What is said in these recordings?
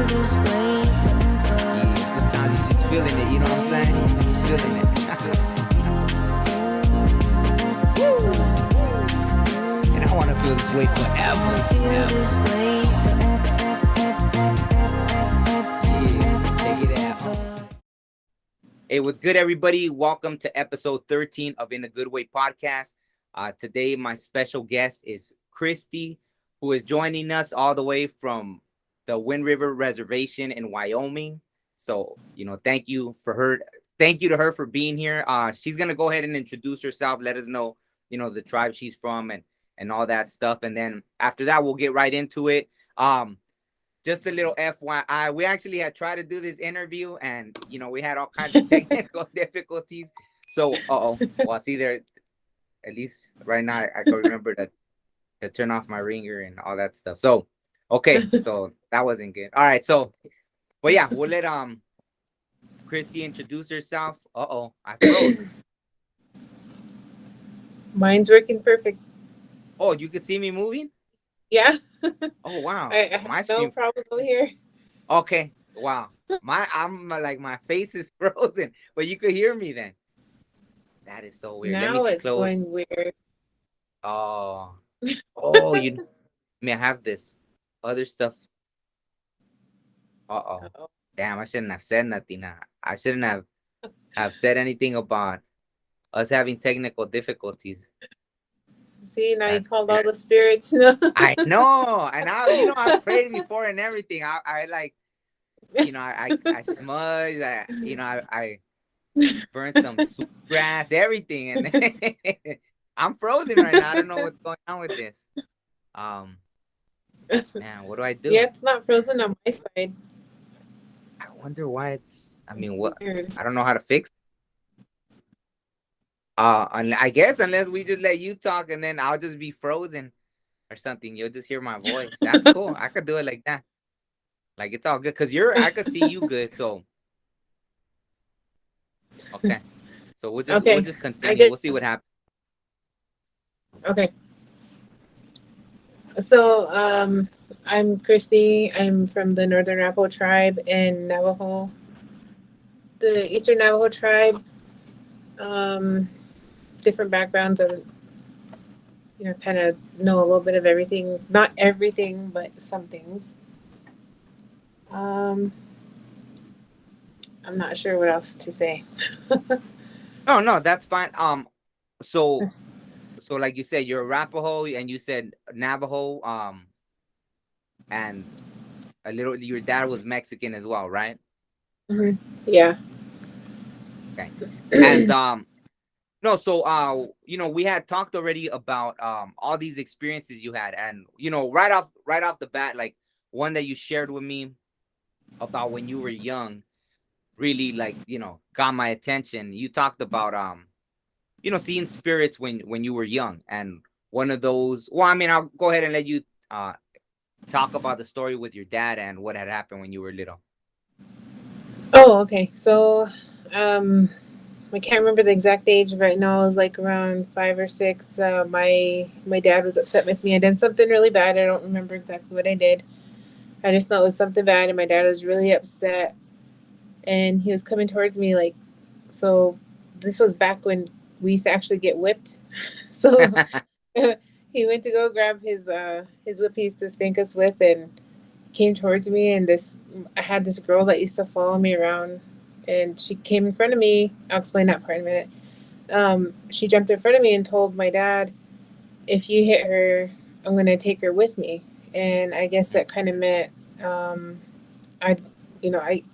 Yeah, sometimes you just feeling it, you know what I'm saying? You just feeling it. And I want to feel this way forever. Yeah, check it out. Hey, what's good, everybody? Welcome to episode 13 of In a Good Way podcast. Today, my special guest is Cristy, who is joining us all the way from the Wind River Reservation in Wyoming. So, thank you for her. Thank you to her for being here. She's gonna go ahead and introduce herself. Let us know, the tribe she's from and all that stuff. And then after that, we'll get right into it. Just a little FYI, we actually had tried to do this interview, and we had all kinds of technical difficulties. So, well, see there. At least right now, I can remember to turn off my ringer and all that stuff. So, okay, so that wasn't good. All right, so, but yeah, we'll let Cristy introduce herself. I froze. Mine's working perfect. Oh, you could see me moving? Yeah. Oh wow, I have no problem over here. Okay, wow. I'm like my face is frozen, but you could hear me then. That is so weird. Let me Now it's close. going weird. Oh, you may have this other stuff. Uh-oh. Damn, I shouldn't have said nothing. I shouldn't have said anything about us having technical difficulties. See, now you That's called weird. all the spirits. I know, and I prayed before and everything. I like, I smudged. I burned some grass, everything, and I'm frozen right now. I don't know what's going on with this. Man, what do I do? Yeah, it's not frozen on my side. I wonder why it's. I mean, what? Weird. I don't know how to fix. I guess unless we just let you talk and then I'll just be frozen or something. You'll just hear my voice. That's cool. I could do it like that. Like it's all good because I could see you good. So okay. So we'll just continue. We'll see what happens. Okay. So, I'm Cristy. I'm from the Northern Arapahoe tribe in Navajo. The Eastern Navajo tribe, um, different backgrounds and kind of know a little bit of everything. Not everything, but some things. Um, I'm not sure what else to say. No, that's fine. So like you said, you're Arapahoe and you said Navajo. And a little. Your dad was Mexican as well, right? Mm-hmm. Yeah. Okay. And no, so we had talked already about all these experiences you had, and right off the bat, like one that you shared with me about when you were young really like got my attention. You talked about seeing spirits when you were young, and one of those, well, I mean, I'll go ahead and let you talk about the story with your dad and what had happened when you were little. Oh, okay. So, I can't remember the exact age. Right now, I was like around 5 or 6. My dad was upset with me. I did something really bad. I don't remember exactly what I did. I just know it was something bad, and my dad was really upset. And he was coming towards me like, so. This was back when we used to actually get whipped. So he went to go grab his whip he used to spank us with, and came towards me. And I had this girl that used to follow me around, and she came in front of me. I'll explain that part in a minute. She jumped in front of me and told my dad, if you hit her, I'm going to take her with me. And I guess that kind of meant, I,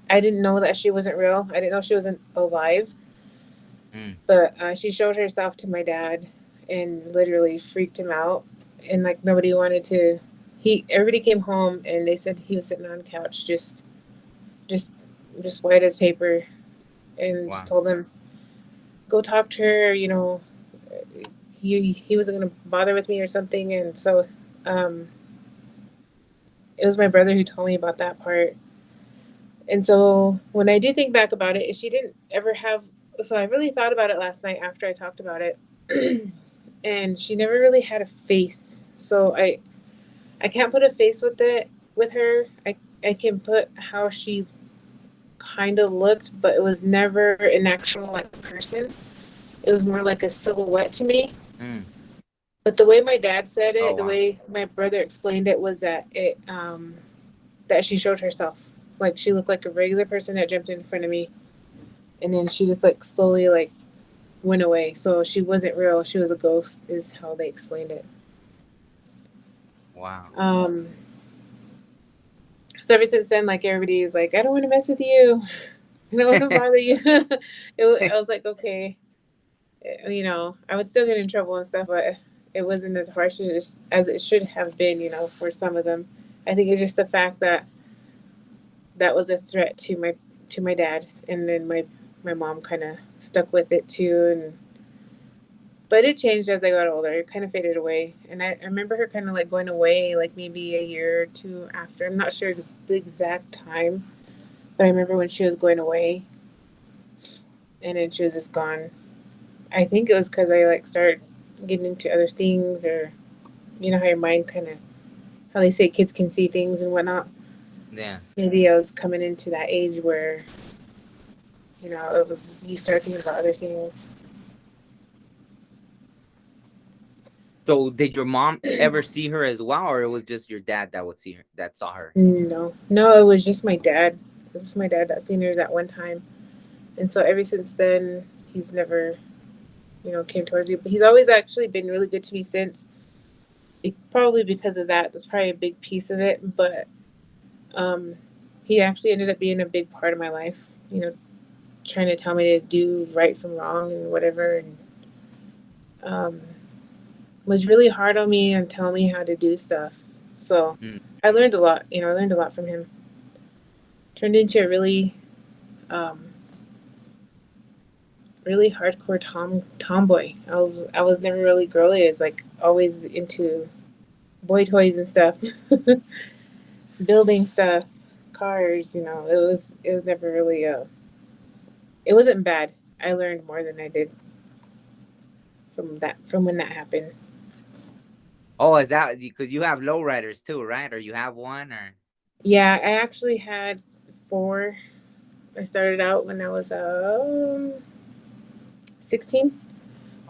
I didn't know that she wasn't real. I didn't know she wasn't alive. But she showed herself to my dad and literally freaked him out. And like nobody wanted to. Everybody came home and they said he was sitting on the couch, just white as paper, and Wow. just told him, go talk to her. He wasn't gonna bother with me or something. And so, it was my brother who told me about that part. And so when I do think back about it, she didn't ever have. So I really thought about it last night after I talked about it, and she never really had a face. So I can't put a face with her. I I can put how she kind of looked, but it was never an actual like person. It was more like a silhouette to me. Mm. But the way my dad said Oh it, the wow. way my brother explained it was that that she showed herself. Like she looked like a regular person that jumped in front of me, and then she just like slowly like went away. So she wasn't real. She was a ghost, is how they explained it. Wow. Um, so ever since then, like everybody's like, I don't want to mess with you. I don't want to bother you. I was like, okay, you know, I would still get in trouble and stuff, but it wasn't as harsh as it should have been, you know, for some of them. I think it's just the fact that that was a threat to my dad, and then my mom kind of stuck with it too, and but it changed as I got older. It kind of faded away, and I remember her kind of like going away, like maybe a year or two after. I'm not sure the exact time, but I remember when she was going away, and then she was just gone. I think it was because I like started getting into other things, or you know how your mind kind of how they say kids can see things and whatnot. Yeah. Maybe I was coming into that age where you know it was you start thinking about other things. So did your mom ever see her as well, or it was just your dad that would see her, that saw her? No, no, it was just my dad. It was just my dad that seen her that one time, and so ever since then, he's never, you know, came towards me. But he's always actually been really good to me since. Probably because of that. That's probably a big piece of it. But um, he actually ended up being a big part of my life. You know, trying to tell me to do right from wrong and whatever, and um, was really hard on me and telling me how to do stuff. So Mm. I learned a lot. You know, I learned a lot from him. Turned into a um, really hardcore tomboy. I was never really girly. I was like always into boy toys and stuff, building stuff, cars. You know, it was never really it wasn't bad. I learned more than I did from when that happened. Oh, is that because you have lowriders too, right? Or you have one, or? Yeah, I actually had four. I started out when I was 16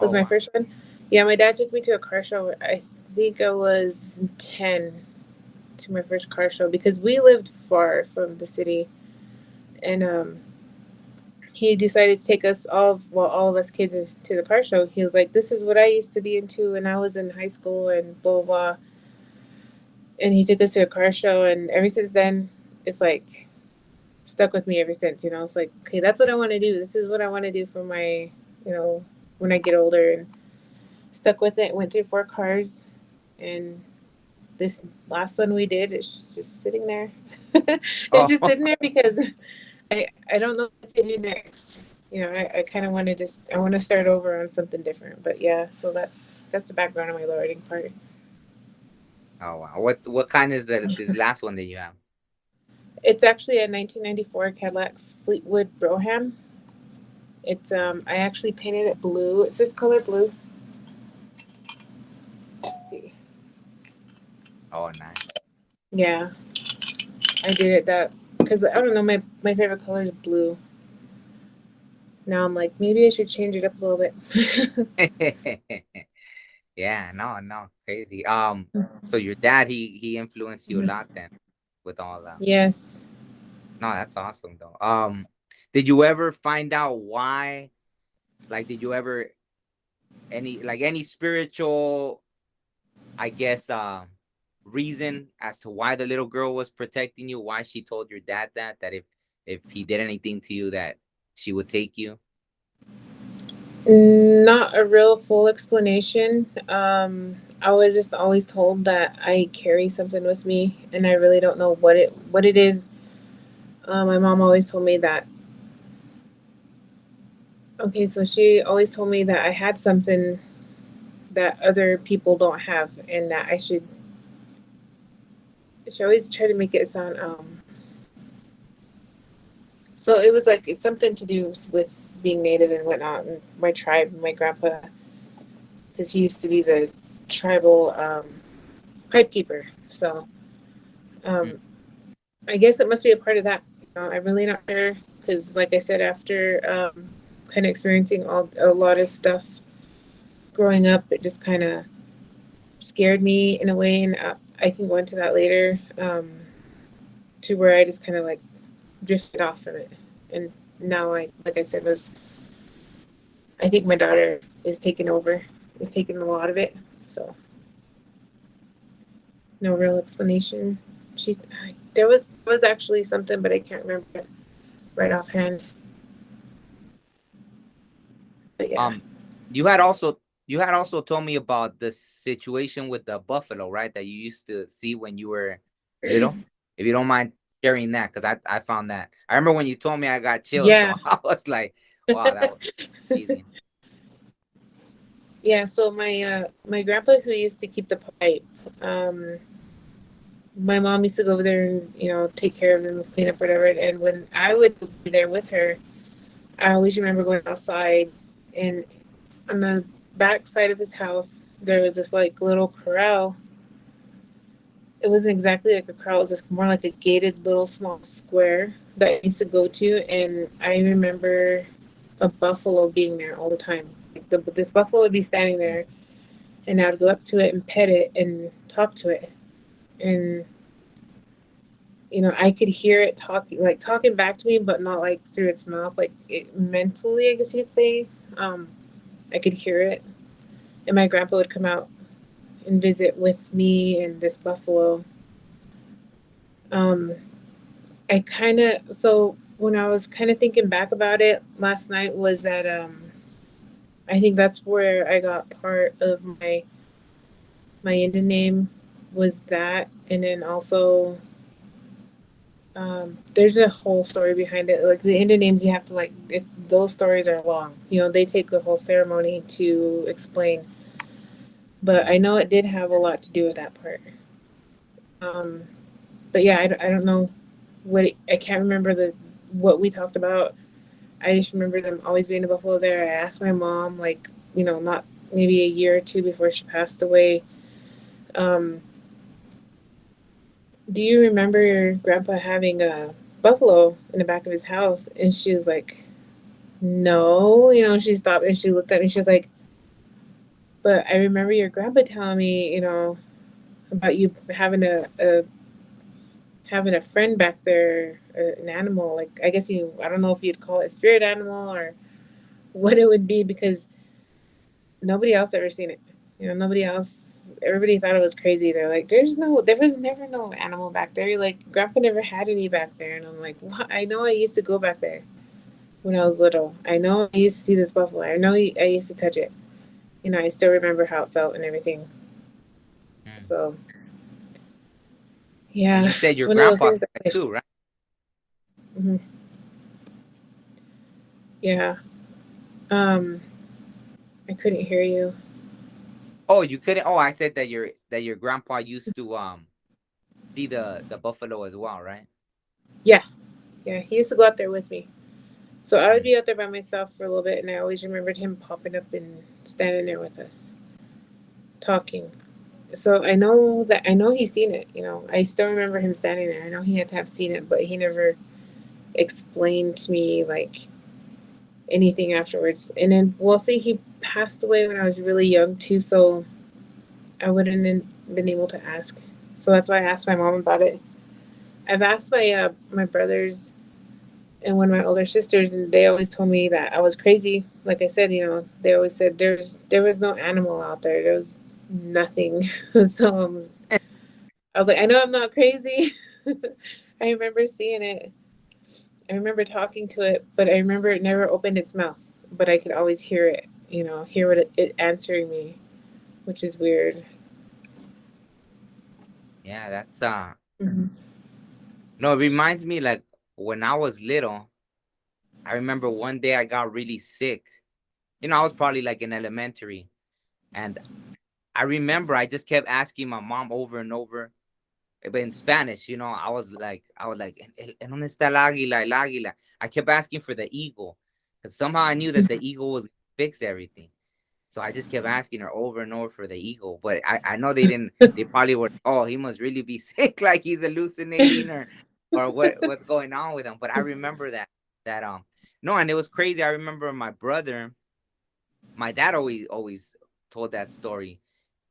was Oh my wow. first one. Yeah, my dad took me to a car show. I think I was 10 to my first car show because we lived far from the city, and he decided to take us all of us kids to the car show. He was like, "This is what I used to be into when I was in high school," and blah blah blah. And he took us to a car show, and ever since then, it's like stuck with me ever since. You know, it's like, okay, that's what I want to do. This is what I want to do for my, you know, when I get older, and stuck with it. Went through four cars, and this last one we did, it's just sitting there. It's Oh, just sitting there because I don't know what to do next. You know, I kind of want to just I want to start over on something different. But yeah, so that's the background of my lowering part. oh wow. What kind is this last one that you have? It's actually a 1994 Cadillac Fleetwood Brougham. It's I actually painted it blue. It's this color blue. Let's see. Oh, nice. Yeah, I did it that because I don't know my favorite color is blue. Now I'm like maybe I should change it up a little bit. Yeah, no, no, crazy. So your dad, he influenced you a lot then with all that. Yes. No, that's awesome though. Did you ever find out why? Like, did you ever any spiritual, I guess, reason as to why the little girl was protecting you? Why she told your dad that if he did anything to you, that she would take you? Not a real full explanation. I was just always told that I carry something with me, and I really don't know what it is. My mom always told me that. Okay, so she always told me that I had something that other people don't have, and that I should. She always tried to make it sound. So it was like it's something to do with being native and whatnot, and my tribe, my grandpa, because he used to be the tribal pipe keeper. So Mm. um, I guess it must be a part of that. I'm really not sure because, like I said, after kind of experiencing a lot of stuff growing up, it just kind of scared me in a way, and I can go into that later. To where I just kind of like drifted off from it, and now like I said, was I think my daughter is taking over, is taking a lot of it. So no real explanation. She there was actually something, but I can't remember it right offhand. But yeah. Um, you had also you had also told me about the situation with the buffalo, right? That you used to see when you were little. If you don't mind sharing that, because I found that I remember when you told me I got chills, so Yeah. I was like, wow, that was amazing. Yeah, so my grandpa who used to keep the pipe, um, my mom used to go over there and take care of him, clean up whatever. And when I would be there with her, I always remember going outside, and on the back side of his house there was this like little corral. It wasn't exactly like a corral; it was just more like a gated little small square that I used to go to. And I remember a buffalo being there all the time. Like this buffalo would be standing Mm. there, and I would go up to it and pet it and talk to it. And I could hear it talking back to me, but not like through its mouth, like mentally, I guess you'd say. Um, I could hear it, and my grandpa would come out and visit with me and this buffalo. Um, I kind of so when I was kind of thinking back about it last night was that I think that's where I got part of my Indian name was that, and then also there's a whole story behind it. Like the Indian names, you have to those stories are long. They take a whole ceremony to explain. But I Mm. know it did have a lot to do with that part. Um, but yeah, I don't know I can't remember what we talked about. I just remember them always being in Buffalo there. I asked my mom, like, not maybe a year or two before she passed away. Um, do you remember your grandpa having a buffalo in the back of his house? And she was like, no. She stopped and she looked at me. She was like, but I remember your grandpa telling me, about you having a friend back there, an animal. Like, I guess I don't know if you'd call it a spirit animal or what it would be because nobody else ever seen it. Nobody else. Everybody thought it was crazy. They're like, there was never no animal back there. You're like, Grandpa never had any back there, and I'm like, what? I know I used to go back there when I was little. I know I used to see this buffalo. I know I used to touch it. I still remember how it felt and everything. Mm. So And yeah, you said it's your one of those grandpa things said that that too, right? mhm. Yeah. Um, I couldn't hear you. Oh, you couldn't. Oh, I said that your grandpa used to see the buffalo as well, right? Yeah, yeah. He used to go out there with me. So I would Mm. be out there by myself for a little bit, and I always remembered him popping up and standing there with us, talking. So I know he's seen it. I still remember him standing there. I know he had to have seen it, but he never explained to me like anything afterwards. And then we'll see, he passed away when I was really young too, so I wouldn't have been able to ask. So that's why I asked my mom about it. I've asked my brothers and one of my older sisters, and they always told me that I was crazy. Like I said, they always said there was no animal out there. There was nothing. So I was like, I know I'm not crazy. I remember seeing it. I remember talking to it, but I remember it never opened its mouth. But I could always hear it. Hear what it answering me, which is weird. Yeah, that's Hmm. no, it reminds me like when I was little, I remember one day I got really sick. I was probably like in elementary, and I remember I just kept asking my mom over and over, but in Spanish, I was like, ¿En dónde está el águila? El águila. I kept asking for the eagle, because somehow I knew that the eagle was gonna fix everything. So I just kept asking her over and over for the eagle, but I know they didn't. They probably were. Oh, he must really be sick, like he's hallucinating, or or what's going on with them. But I remember that no, and it was crazy. I remember my dad always told that story.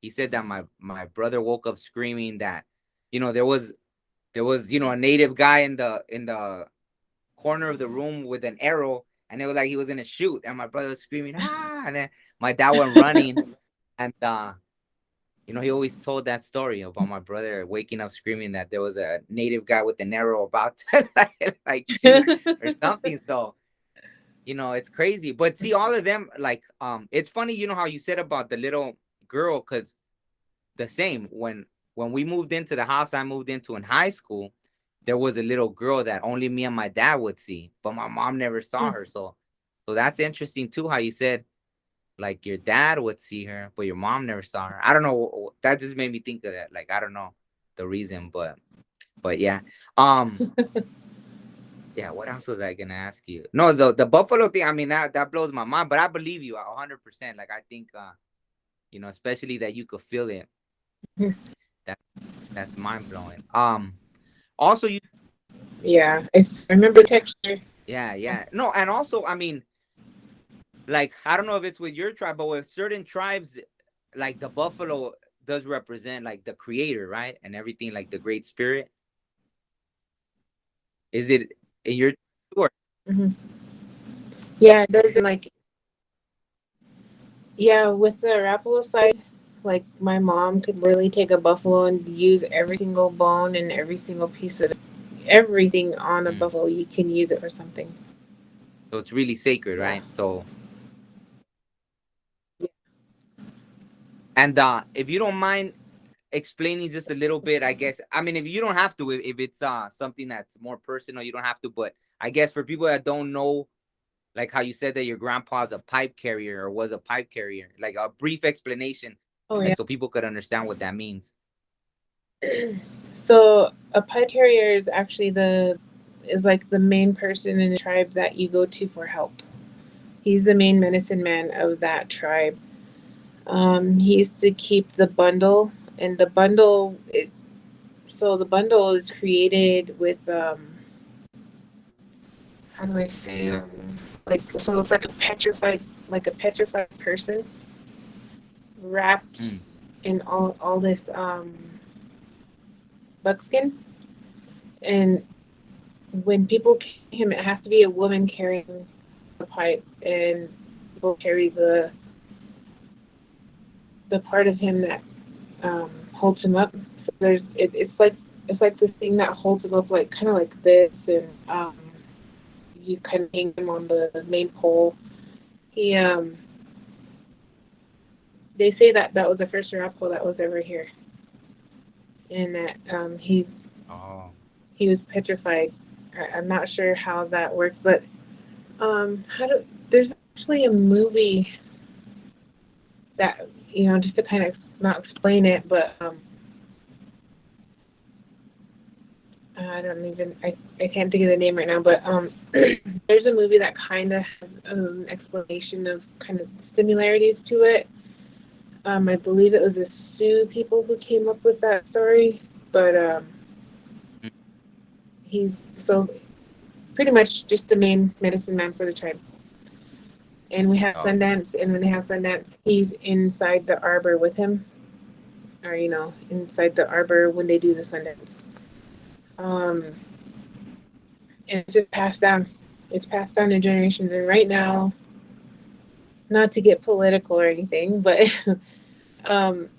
He said that my brother woke up screaming that, there was a native guy in the corner of the room with an arrow, and it was like he was in a shoot, and my brother was screaming, ah, and then my dad went running, and he always told that story about my brother waking up screaming that there was a native guy with an arrow about to like shoot or something. So it's crazy. But see, all of them, like, it's funny, how you said about the little girl, because the same when we moved into the house I moved into in high school, there was a little girl that only me and my dad would see, but my mom never saw her. So that's interesting too, how you said like your dad would see her, but your mom never saw her. I don't know. That just made me think of that. Like, I don't know the reason, but yeah. Um, yeah. What else was I gonna ask you? No, the buffalo thing. I mean, that blows my mind, but I believe you 100%. Like, I think, especially that you could feel it. That that's mind blowing. Also, Yeah, I remember the texture. yeah, yeah. No, and also, I mean, like, I don't know if it's with your tribe, but with certain tribes, like the buffalo does represent like the creator, right? And everything, like the great spirit. Is it in your or Hmm. Yeah, it does. Like, yeah, with the Arapahoe side, like my mom could literally take a buffalo and use every single bone and every single piece of everything on a mm. buffalo. You can use it for something. So it's really sacred, Yeah. right? So, and if you don't mind explaining just a little bit, I guess. I mean, if you don't have to, if it's something that's more personal, you don't have to. But I guess for people that don't know, like how you said that your grandpa's a pipe carrier or was a pipe carrier, like a brief explanation, Oh like yeah. so people could understand what that means. So a pied carrier is actually is like the main person in the tribe that you go to for help. He's the main medicine man of that tribe. He used to keep the bundle, and so the bundle is created with how do I say, like, so it's like a petrified person wrapped Mm. in all this buckskin, and when people carry him, it has to be a woman carrying the pipe, and people carry the part of him that holds him up. So it's like this thing that holds him up, like kind of like this, and you kind of hang him on the main pole. He They say that that was the first Arapaho that was ever here, and that Oh. he was petrified. I'm not sure how that works, but how do there's actually a movie that just to kind of not explain it, but I don't even I can't think of the name right now, but there's a movie that kind of has an explanation of kind of similarities to it. I believe it was the Sioux people who came up with that story, but Mm. he's so pretty much just the main medicine man for the tribe. And we have Oh. Sundance, and when they have Sundance, he's inside the arbor with him, or inside the arbor when they do the Sundance. Um, and it's just passed down. It's passed down in generations. And right now, not to get political or anything, but um,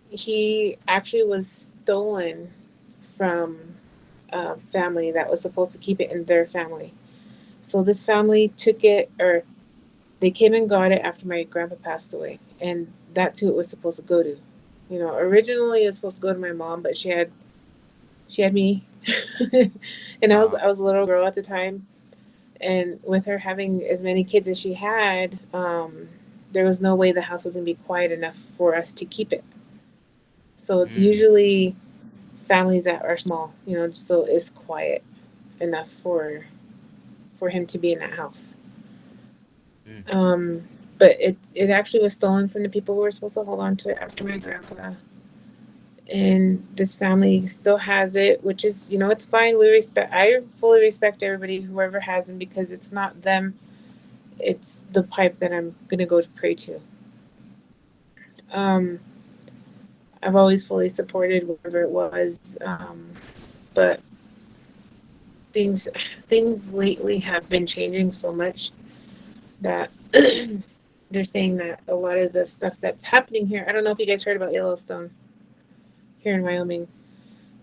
he actually was stolen from a family that was supposed to keep it in their family. So this family took it, or they came and got it after my grandpa passed away, and that's who it was supposed to go to. Originally it was supposed to go to my mom, but she had me, and Uh, I was a little girl at the time, and with her having as many kids as she had, there was no way the house was gonna be quiet enough for us to keep it. So it's mm, usually families that are small, so it's quiet enough for him to be in that house. mm. Um, but it actually was stolen from the people who were supposed to hold on to it after my grandpa. and this family still has it, which is, you know, it's fine. I fully respect everybody, whoever has them, because it's not them, it's the pipe that I'm gonna go to pray to. um I've always fully supported whatever it was, but things things lately have been changing so much that they're saying that a lot of the stuff that's happening here. I don't know if you guys heard about Yellowstone here in Wyoming.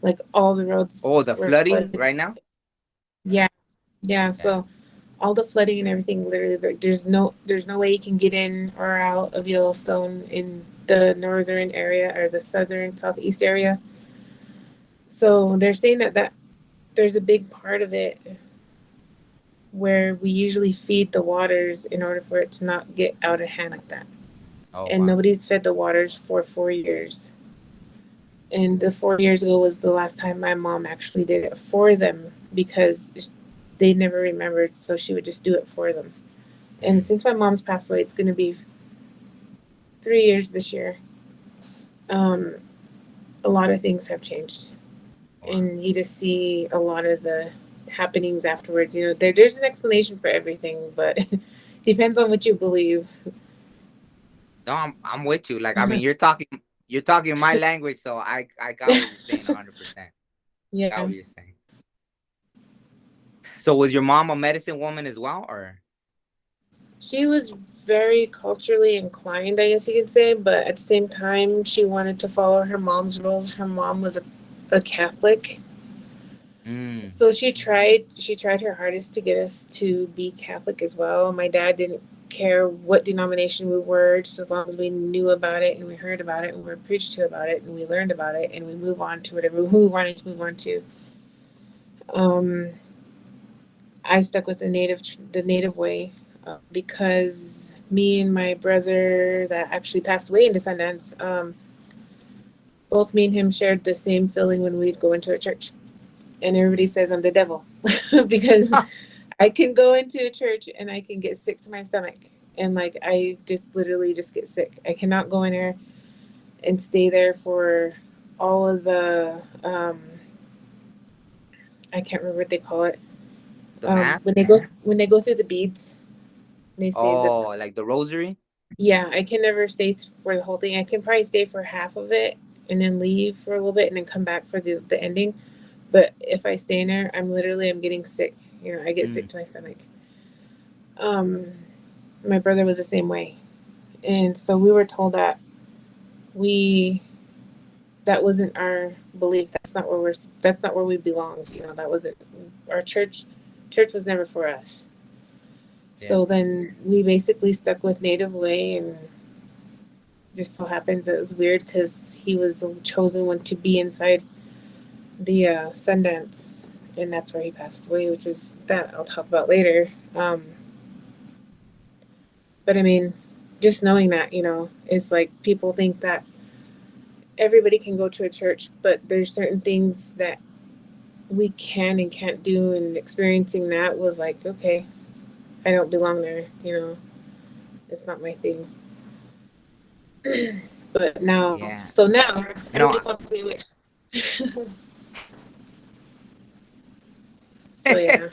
Like all the roads Oh, the were flooding flooded. right now? Yeah, yeah. Yeah. So all the flooding and everything, literally, there's no way you can get in or out of Yellowstone in the northern area or the southern southeast area. So they're saying that there's a big part of it where we usually feed the waters in order for it to not get out of hand like that. Oh, And wow. nobody's fed the waters for 4 years. And the 4 years ago was the last time my mom actually did it for them, because they never remembered, so she would just do it for them. And Mm. since my mom's passed away, it's going to be 3 years this year. Um, a lot of things have changed, Wow. and you just see a lot of the happenings afterwards. You know, there's an explanation for everything, but depends on what you believe. No, I'm with you. Like, I mean, you're talking my language, so I got what you're saying 100%. Got Yeah. what you're saying. So was your mom a medicine woman as well, or? She was very culturally inclined, I guess you could say, but at the same time, she wanted to follow her mom's rules. Her mom was a Catholic, Mm. so she tried her hardest to get us to be Catholic as well. My dad didn't care what denomination we were, just as long as we knew about it and we heard about it and we were preached to about it and we learned about it and we move on to whatever we wanted to move on to. Um, I stuck with the native way, because me and my brother that actually passed away in Descendants, both me and him shared the same feeling when we'd go into a church. And everybody Mm. says I'm the devil because I can go into a church and I can get sick to my stomach. And like I just literally just get sick. I cannot go in there and stay there for all of the I can't remember what they call it. The math? When they go through the beads, they say that. Oh, like the rosary? Yeah, I can never stay for the whole thing. I can probably stay for half of it and then leave for a little bit and then come back for the ending. But if I stay in there, I'm getting sick. You know, I get sick Mm. to my stomach. Um, my brother was the same way, and so we were told that we that wasn't our belief. That's not where we belonged. You know, that wasn't our church. Church was never for us. Yeah. So then we basically stuck with Native Way, and just so happens it was weird because he was the chosen one to be inside the Sundance, and that's where he passed away, which is that I'll talk about later. But I mean, just knowing that, it's like people think that everybody can go to a church, but there's certain things that we can and can't do, and experiencing that was like, okay, I don't belong there, it's not my thing. But now, Yeah. so now No. everybody calls me a witch. So yeah.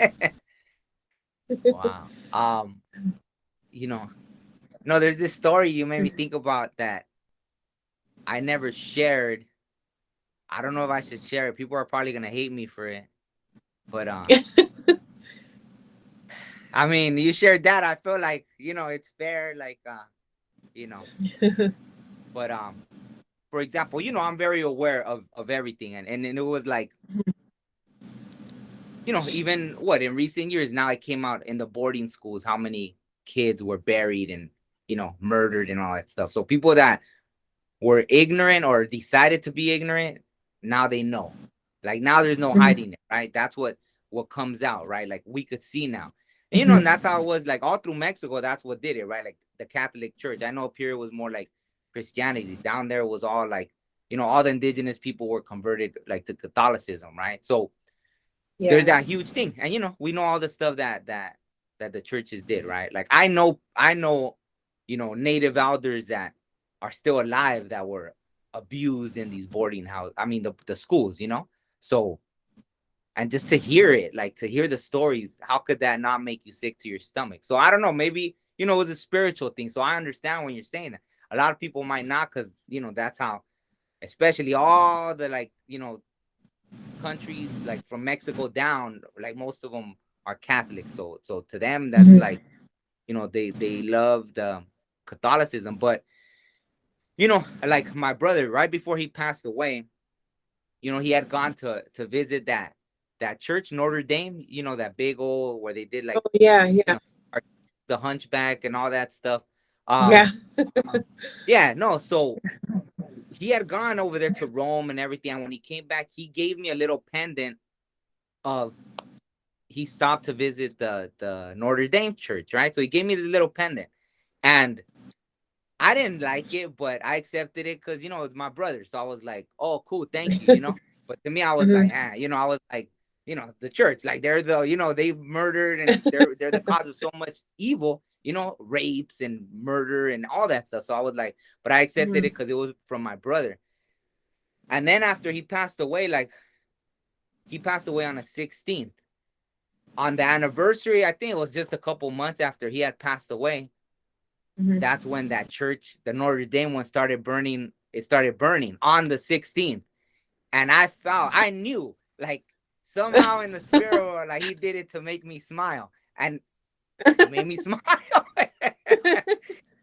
Wow. You know, no, there's this story you made me think about that I never shared. I don't know if I should share it. People are probably gonna hate me for it. But I mean, you shared that. I feel like, it's fair, like you know, but for example, I'm very aware of everything, and it was like, even what in recent years now it came out in the boarding schools how many kids were buried and murdered and all that stuff. So people that were ignorant or decided to be ignorant, now they know. Like now there's no hiding it, right? That's what comes out, right? Like we could see now. And and that's how it was like all through Mexico, that's what did it, right? Like the Catholic Church. I know up here it was more like Christianity. Down there was all like, all the indigenous people were converted like to Catholicism, right? So there's Yeah. that huge thing. And we know all the stuff that the churches did, right? Like I know, native elders that are still alive that were abused in these boarding houses. I mean, the schools, So, and just to hear it, like to hear the stories, how could that not make you sick to your stomach? So I don't know, maybe, it was a spiritual thing. So I understand when you're saying that. A lot of people might not, because, that's how, especially all the, like, countries like from Mexico down, like most of them are Catholic. So to them, that's like, they love the Catholicism. But, like my brother, right before he passed away, he had gone to visit that church, Notre Dame, that big old where they did Oh like, yeah, you yeah, know, the Hunchback and all that stuff. yeah. Yeah, no, so he had gone over there to Rome and everything. And when he came back, he gave me a little pendant of he stopped to visit the Notre Dame church, right? So he gave me the little pendant. And I didn't like it, but I accepted it because it's my brother. So I was like, "Oh, cool, thank you." But to me, I was like, Mhm. I was like, the church, like they're the, they've murdered and they're the cause of so much evil, rapes and murder and all that stuff. So I was like, but I accepted it Mhm. because it was from my brother. And then after he passed away, like he passed away on the 16th. On the anniversary, I think it was just a couple months after he had passed away. Mhm. That's when that church, the Notre Dame one, started burning. It started burning on the 16th. And I knew, like, somehow in the spirit, or like he did it to make me smile. And it made me smile.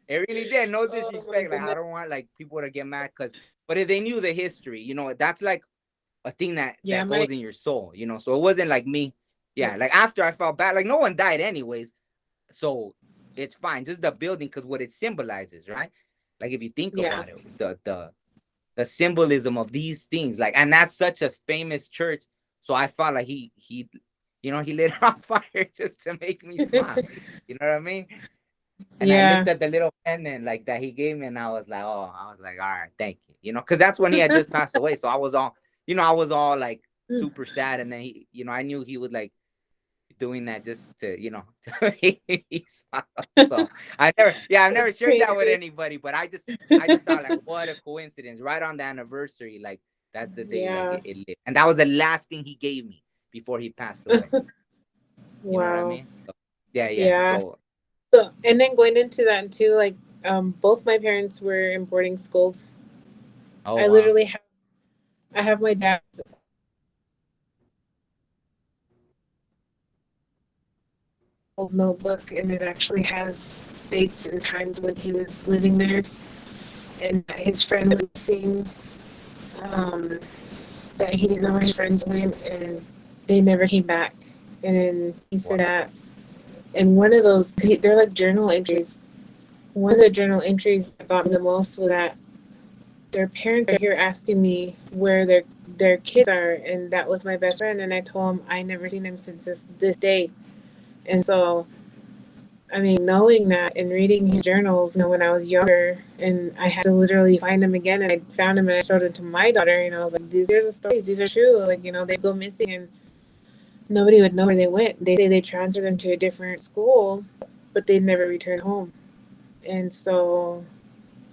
It really did. No Oh my disrespect. Like, I goodness. don't want like people to get mad but if they knew the history, that's like a thing that Yeah, that my goes in your soul, So it wasn't like me. Yeah, like after I felt bad, like no one died anyways. So it's fine. Just the building, because what it symbolizes, right? Like if you think yeah. about it, the symbolism of these things, like, and that's such a famous church. So I felt like he lit it on fire just to make me smile. You know what I mean? And I Yeah. looked at the little pendant like that he gave me, and I was like, oh, I was like, all right, thank you. Because that's when he had just passed away. So I was all like super sad. And then I knew he would like doing that just to, to make me smile. So I've never That's shared that with crazy. anybody, but I just thought like, what a coincidence. Right on the anniversary, like that's the day like Yeah. it lit. And that was the last thing he gave me before he passed away. You know what I Wow. mean? So, yeah, yeah. Yeah. So, So, and then going into that too, like, both my parents were in boarding schools. oh I wow. literally have, I have my dad's old notebook, and it actually has dates and times when he was living there, and his friend went missing. Um, that he didn't know where his friends went, and they never came back. And then he Wow. said that, and one of those, they're like journal entries. One of the journal entries that got me the most was that their parents are here asking me where their kids are, and that was my best friend, and I told him I never seen him since this day. And so, I mean, knowing that and reading his journals, when I was younger, and I had to literally find him again, and I found him and I showed it to my daughter, and I was like, these are the stories, these are true. Like, they go missing and nobody would know where they went. They say they transferred them to a different school, but they never returned home. And so,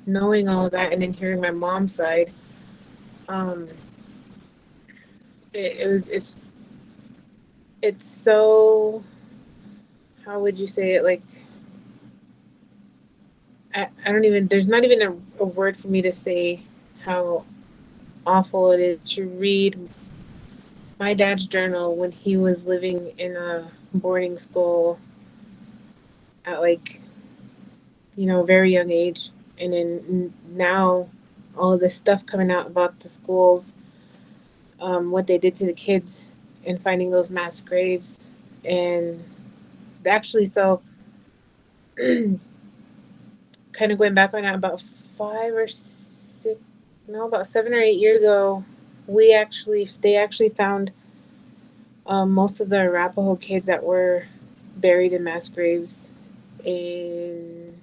knowing all of that and then hearing my mom's side, um, it's so, how would you say it, like, I don't even, there's not even a word for me to say how awful it is to read my dad's journal when he was living in a boarding school at, like, a very young age, and then now all of this stuff coming out about the schools, what they did to the kids, and finding those mass graves. And actually, so kind of going back on that, about 5 or 6, no, about 7 or 8 years ago, they actually found, most of the Arapahoe kids that were buried in mass graves in.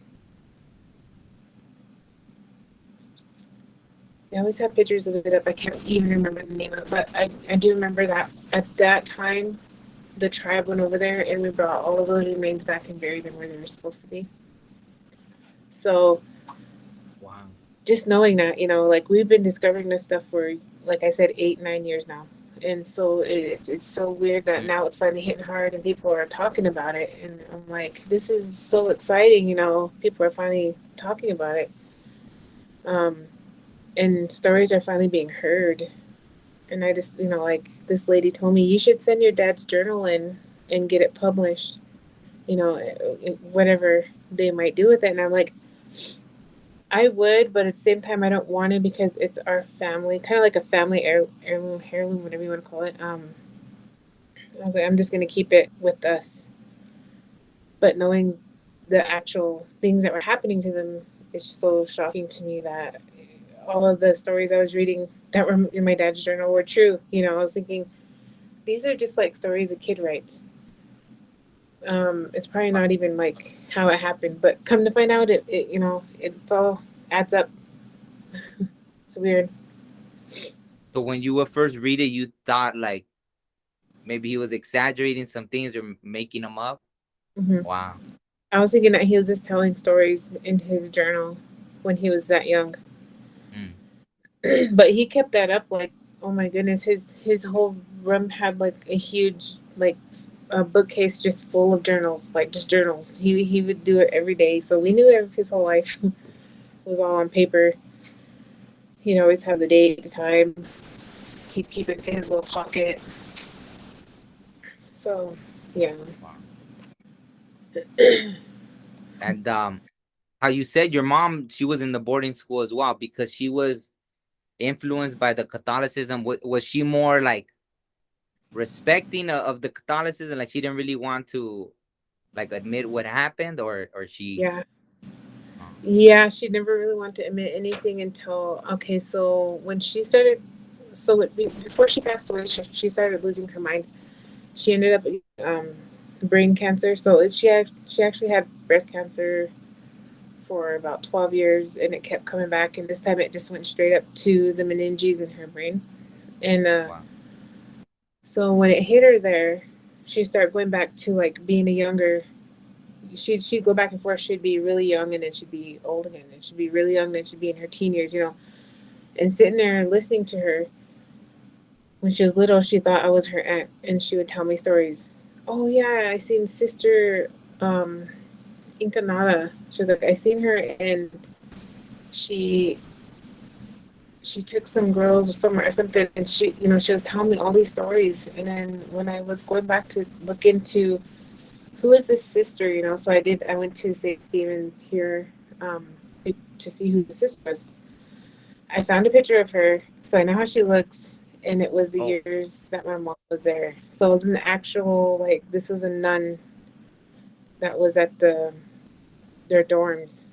They always have pictures of it up. I can't even remember the name of it, but I do remember that at that time, the tribe went over there and we brought all of those remains back and buried them where they were supposed to be. So Wow. just knowing that, like we've been discovering this stuff for, like I said, 8, 9 years now. And so it's so weird that Mm. now it's finally hitting hard and people are talking about it. And I'm like, this is so exciting, people are finally talking about it. Um, and stories are finally being heard. And I just, like this lady told me, you should send your dad's journal in and get it published, whatever they might do with it. And I'm like, I would, but at the same time, I don't want to because it's our family, kind of like a family heirloom, whatever you want to call it. I was like, I'm just going to keep it with us. But knowing the actual things that were happening to them is so shocking to me that all of the stories I was reading that were in my dad's journal were true. I was thinking, these are just like stories a kid writes. It's probably not even like how it happened, but come to find out, it's all adds up. It's weird. So when you were first read it, you thought like maybe he was exaggerating some things or making them up. Hmm. Wow. I was thinking that he was just telling stories in his journal when he was that young. Mm. But he kept that up like, oh my goodness, his whole room had like a huge like a bookcase just full of journals, like just journals. He would do it every day, so we knew his whole life was all on paper. He'd always have the date, the time. He'd keep it in his little pocket. So yeah. Wow. And how you said your mom, she was in the boarding school as well because she was influenced by the Catholicism. Was she more like respecting of the Catholicism? Like she didn't really want to like admit what happened, or she. Yeah. Oh, Yeah, she never really wanted to admit anything until, okay, so when she started, before she passed away, she started losing her mind. She ended up brain cancer. So she actually had breast cancer for about 12 years, and it kept coming back, and this time it just went straight up to the meninges in her brain. And wow. so when it hit her there, she started going back to like being a younger. She'd go back and forth. She'd be really young, and then she'd be old again, and she'd be really young, then she'd be in her teen years, and sitting there listening to her. When she was little, she thought I was her aunt, and she would tell me stories. Oh yeah, I seen Sister Incanada. She was like, I seen her, and she she took some girls or somewhere or something, and she was telling me all these stories. And then when I was going back to look into who is this sister, so I went to St. Stephen's here, um, to see who the sister was. I found a picture of her, so I know how she looks, and it was the Oh. years that my mom was there. So it was an actual, like, this was a nun that was at their dorms.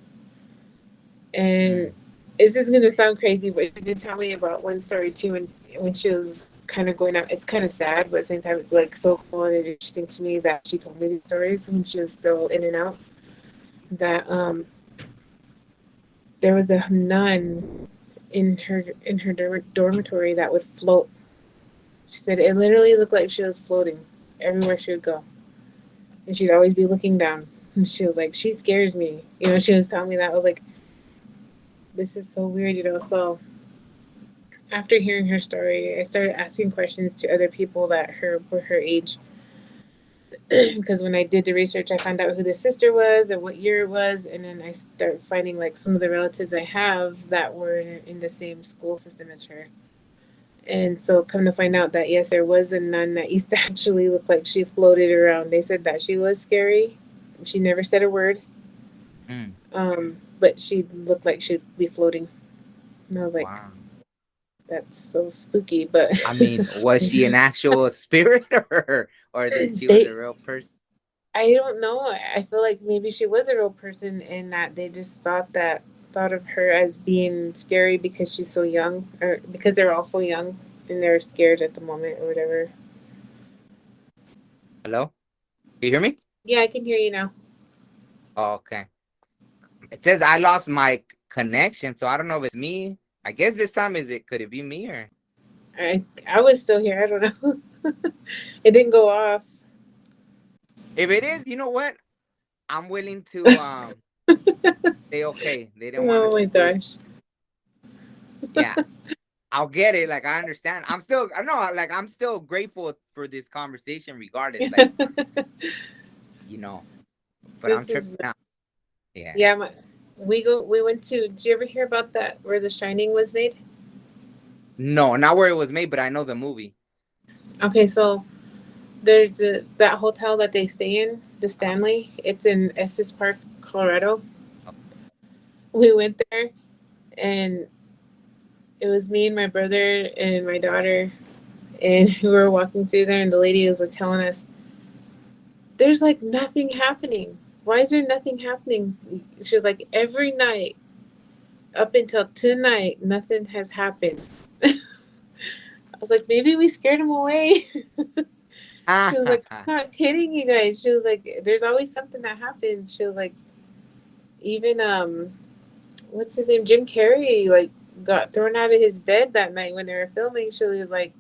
And Mm. this is gonna sound crazy, but she did tell me about one story too. And when she was kind of going out, it's kind of sad, but at the same time, it's like so cool and interesting to me that she told me these stories when she was still in and out. That there was a nun in her dormitory that would float. She said it literally looked like she was floating everywhere she would go, and she'd always be looking down. And she was like, she scares me. She was telling me that. I was like, this is so weird. So after hearing her story, I started asking questions to other people that were her age. Because when I did the research, I found out who the sister was and what year it was, and then I started finding like some of the relatives I have that were in the same school system as her. And so, come to find out that yes, there was a nun that used to actually look like she floated around. They said that she was scary. She never said a word, Mm. but she looked like she'd be floating. And I was like, Wow. that's so spooky. But I mean, was she an actual spirit, or that she was they a real person? I don't know. I feel like maybe she was a real person and that they just thought of her as being scary because she's so young, or because they're all so young and they're scared at the moment or whatever. Hello, can you hear me? Yeah, I can hear you now. Oh, okay. It says I lost my connection, so I don't know if it's me. I guess this time is it? Could it be me or? I was still here. I don't know. It didn't go off. If it is, you know what? I'm willing to say okay. They didn't want Oh us my to do it. gosh. Yeah, I'll get it. Like I understand. I'm still, I know, like I'm still grateful for this conversation, regardless. Like you know, but I'm This is tripping out. Yeah. yeah. We went to. Did you ever hear about that where The Shining was made? No, not where it was made, but I know the movie. Okay, so there's that hotel that they stay in, the Uh, Stanley. It's in Estes Park, Colorado. We went there, and it was me and my brother and my daughter, and we were walking through there, and the lady was like telling us, "There's like nothing happening. Why is there nothing happening?" She was like, "Every night up until tonight, nothing has happened." I was like, "Maybe we scared him away." She was like, "I'm not kidding you guys." She was like, "There's always something that happens." She was like, "Even what's his name, Jim Carrey, like got thrown out of his bed that night when they were filming." She was like,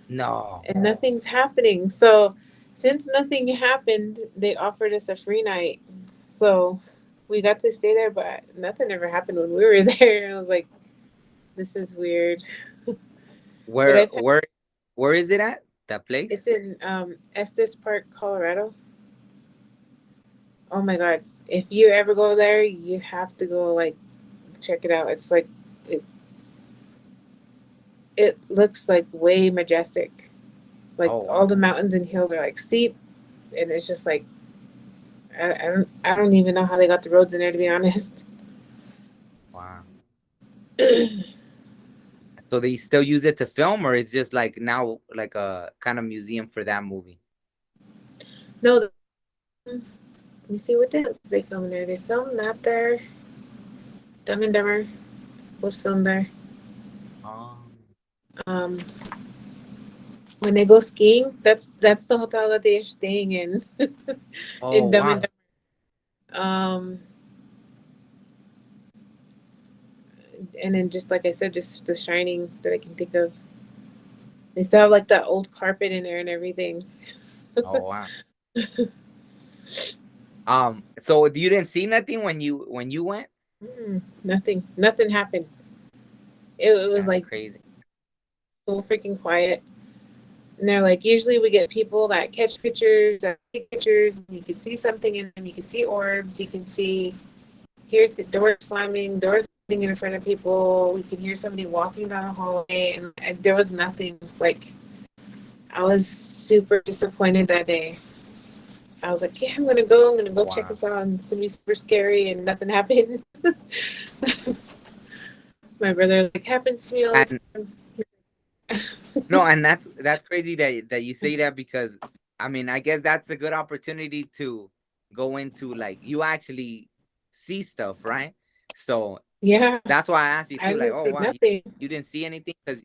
no. and nothing's happening. So since nothing happened, they offered us a free night. So we got to stay there, but nothing ever happened when we were there. I was like, this is weird. But Where I've had where where is it at? That place? it's in Estes Park, Colorado. Oh my god. If you ever go there, you have to go like check it out. It's like it it looks like way majestic. Like Oh all wow. the mountains and hills are like steep, and it's just like I don't even know how they got the roads in there, to be honest. Wow. So they still use it to film, or it's just like now like a kind of museum for that movie? No, let me see what else did they film there. They filmed that there. Dumb and Dumber was filmed there. Oh. Um, when they go skiing, that's the hotel that they're staying in Oh in Dumb wow. and Dumber. And then just like I said, just The Shining that I can think of. They still have like that old carpet in there and everything. Oh wow. So you didn't see nothing when you went? Nothing happened. It was That's like crazy. so freaking quiet. And they're like, usually we get people that catch pictures, that take pictures. And you can see something in them. You can see orbs. You can see, here's the door slamming, doors slamming in front of people. We can hear somebody walking down a hallway. And there was nothing. Like, I was super disappointed that day. I was like, yeah, I'm going to go. I'm going to go check Wow. this out. And it's going to be super scary. And nothing happened. My brother, like, happens to me all the And time. no, and that's crazy that you say that, because I mean, I guess that's a good opportunity to go into, like, you actually see stuff, right? So Yeah, that's why I asked you I too, like, didn't oh see wow, nothing. you didn't see anything, because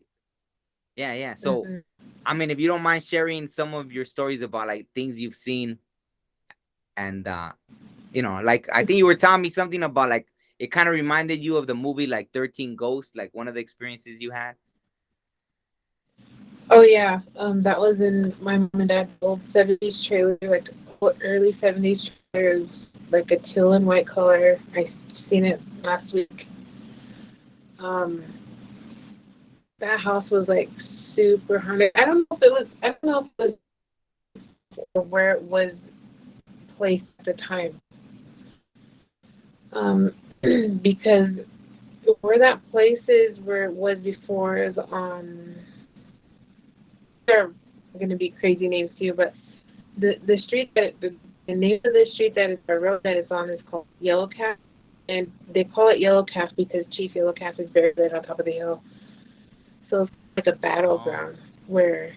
yeah, yeah. So Mm-mm. I mean, if you don't mind sharing some of your stories about like things you've seen, and like I think you were telling me something about like it kind of reminded you of the movie like 13 Ghosts, like one of the experiences you had. Oh yeah, that was in my mom and dad's old '70s trailer, like early '70s trailers, like a teal and white color. I seen it last week. Um, that house was like super haunted. I don't know if it was. I don't know if it was where it was placed at the time. Um, because where that place is, where it was before, is on. There are going to be crazy names too, but the street that the name of the street that is the road that it's on is called Yellow Calf, and they call it Yellow Calf because Chief Yellow Calf is buried right on top of the hill. So it's like a Oh. battleground where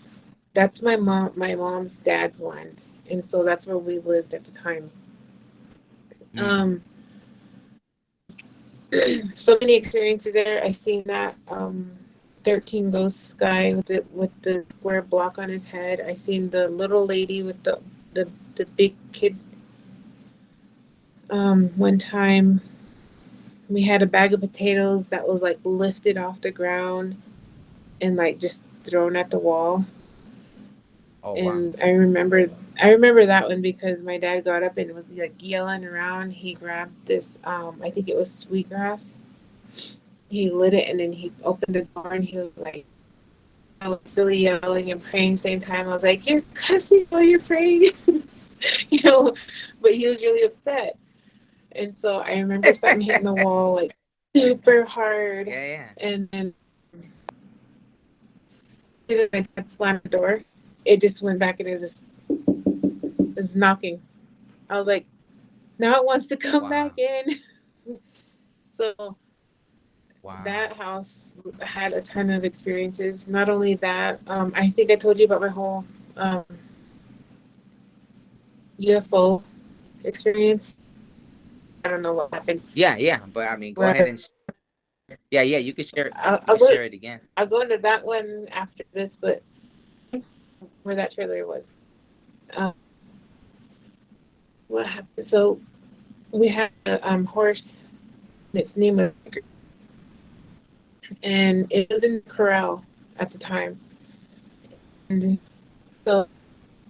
that's my mom's dad's land, and so that's where we lived at the time. Mm. Um, so many experiences there. I seen that 13 Ghosts guy with the square block on his head. I seen the little lady with the big kid. One time we had a bag of potatoes that was like lifted off the ground and like just thrown at the wall. Oh wow. And I remember that one because my dad got up and was like yelling around. He grabbed this I think it was sweetgrass, he lit it and then he opened the door and he was like, I was really yelling and praying at the same time. I was like, "You're cussing while you're praying," you know. But he was really upset, and so I remember something hitting the wall like super hard, Yeah, yeah. and then as soon as I dad slammed the door, it just went back and it was knocking. I was like, now it wants to come back Wow. in. So Wow. that house had a ton of experiences. Not only that, I think I told you about my whole UFO experience. I don't know what happened. Yeah, yeah. But I mean, go ahead Where and yeah, yeah. You can share. I'll, You I'll can go. share it again. I'll go into that one after this, but where that trailer was. Um, what happened? So we had a horse. Its name was, and it was in the corral at the time. And so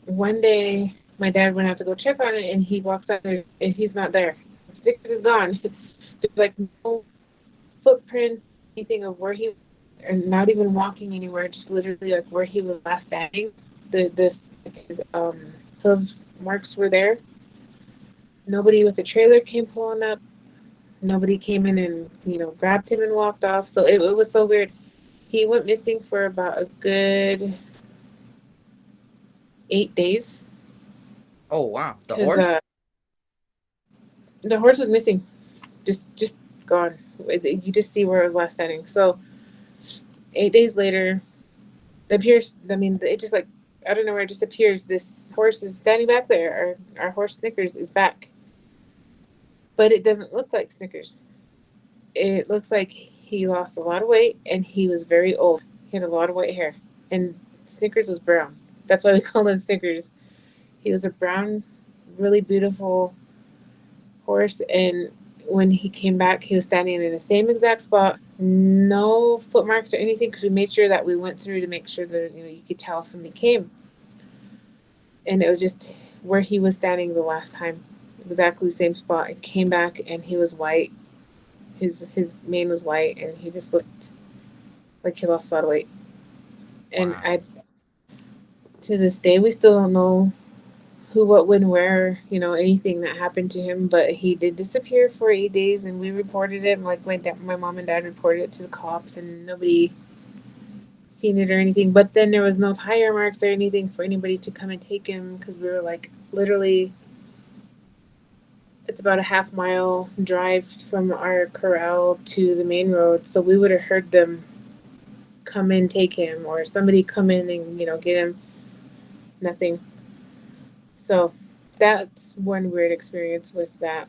one day, my dad went out to go check on it, and he walks out there, and he's not there. The sticker is gone. There's like no footprints, anything of where he, and not even walking anywhere, just literally like where he was last standing. The hoof marks were there. Nobody with a trailer came pulling up. Nobody came in and grabbed him and walked off. So it was so weird. He went missing for about a good 8 days Oh, wow. The because horse? the horse was missing, just gone. You just see where it was last standing. So 8 days later, it appears. I mean, it just like I don't know where it just appears. This horse is standing back there. Our horse Snickers is back, but it doesn't look like Snickers. It looks like he lost a lot of weight and he was very old. He had a lot of white hair, and Snickers was brown. That's why we call him Snickers. He was a brown, really beautiful horse, and when he came back, he was standing in the same exact spot. No footmarks or anything, because we made sure that we went through to make sure that you could tell somebody came, and it was just where he was standing the last time, exactly the same spot. It came back, and he was white. His mane was white, and he just looked like he lost a lot of weight. And Wow. I, to this day, we still don't know who, what, when, where, anything that happened to him. But he did disappear for 8 days, and we reported it. Like my mom and dad reported it to the cops, and nobody seen it or anything. But then there was no tire marks or anything for anybody to come and take him because we were like literally. It's about a half-mile drive from our corral to the main road, so we would have heard them come in, take him, or somebody come in and get him. Nothing. So that's one weird experience with that.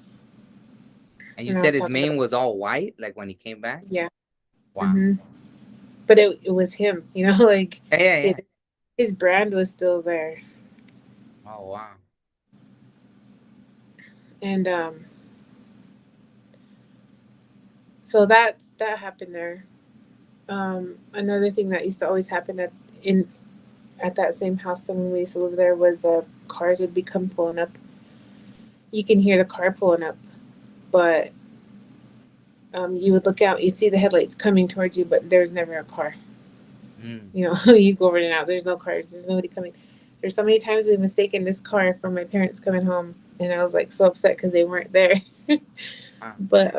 And you And I was said his talking mane about, was all white, like when he came back? yeah. Wow. hmm But it was him, like Yeah, yeah, yeah. it, his brand was still there. Oh, wow. And so that happened there. Another thing that used to always happen at that same house when we used to live there was cars would be come pulling up. You can hear the car pulling up, but you would look out, you'd see the headlights coming towards you, but there's never a car. Mm. You go over and out. There's no cars. There's nobody coming. There's so many times we've mistaken this car for my parents coming home, and I was like so upset because they weren't there. Wow. But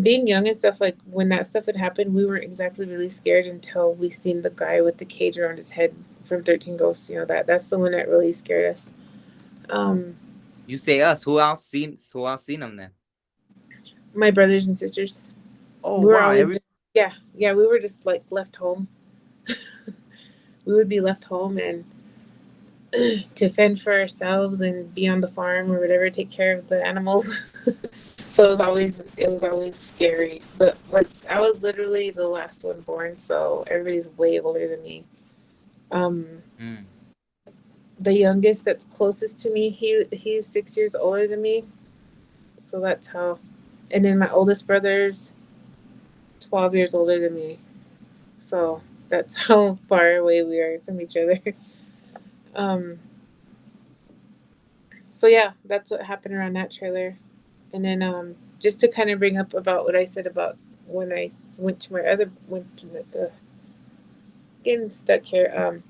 being young and stuff, like when that stuff would happen, we weren't exactly really scared until we seen the guy with the cage around his head from 13 Ghosts. That's the one that really scared us. Um, You say us. Who else seen him then? my brothers and sisters, Oh, we were wow. always yeah, we were just like left home. We would be left home and to fend for ourselves and be on the farm or whatever, take care of the animals. So it was always scary. But like I was literally the last one born, so everybody's way older than me. Um, Mm. the youngest that's closest to me, he's 6 years older than me, so that's how. And then my oldest brother's 12 years older than me, so that's how far away we are from each other. Um, so yeah, that's what happened around that trailer. And then just to kind of bring up about what I said about when I went to my other went to getting stuck here.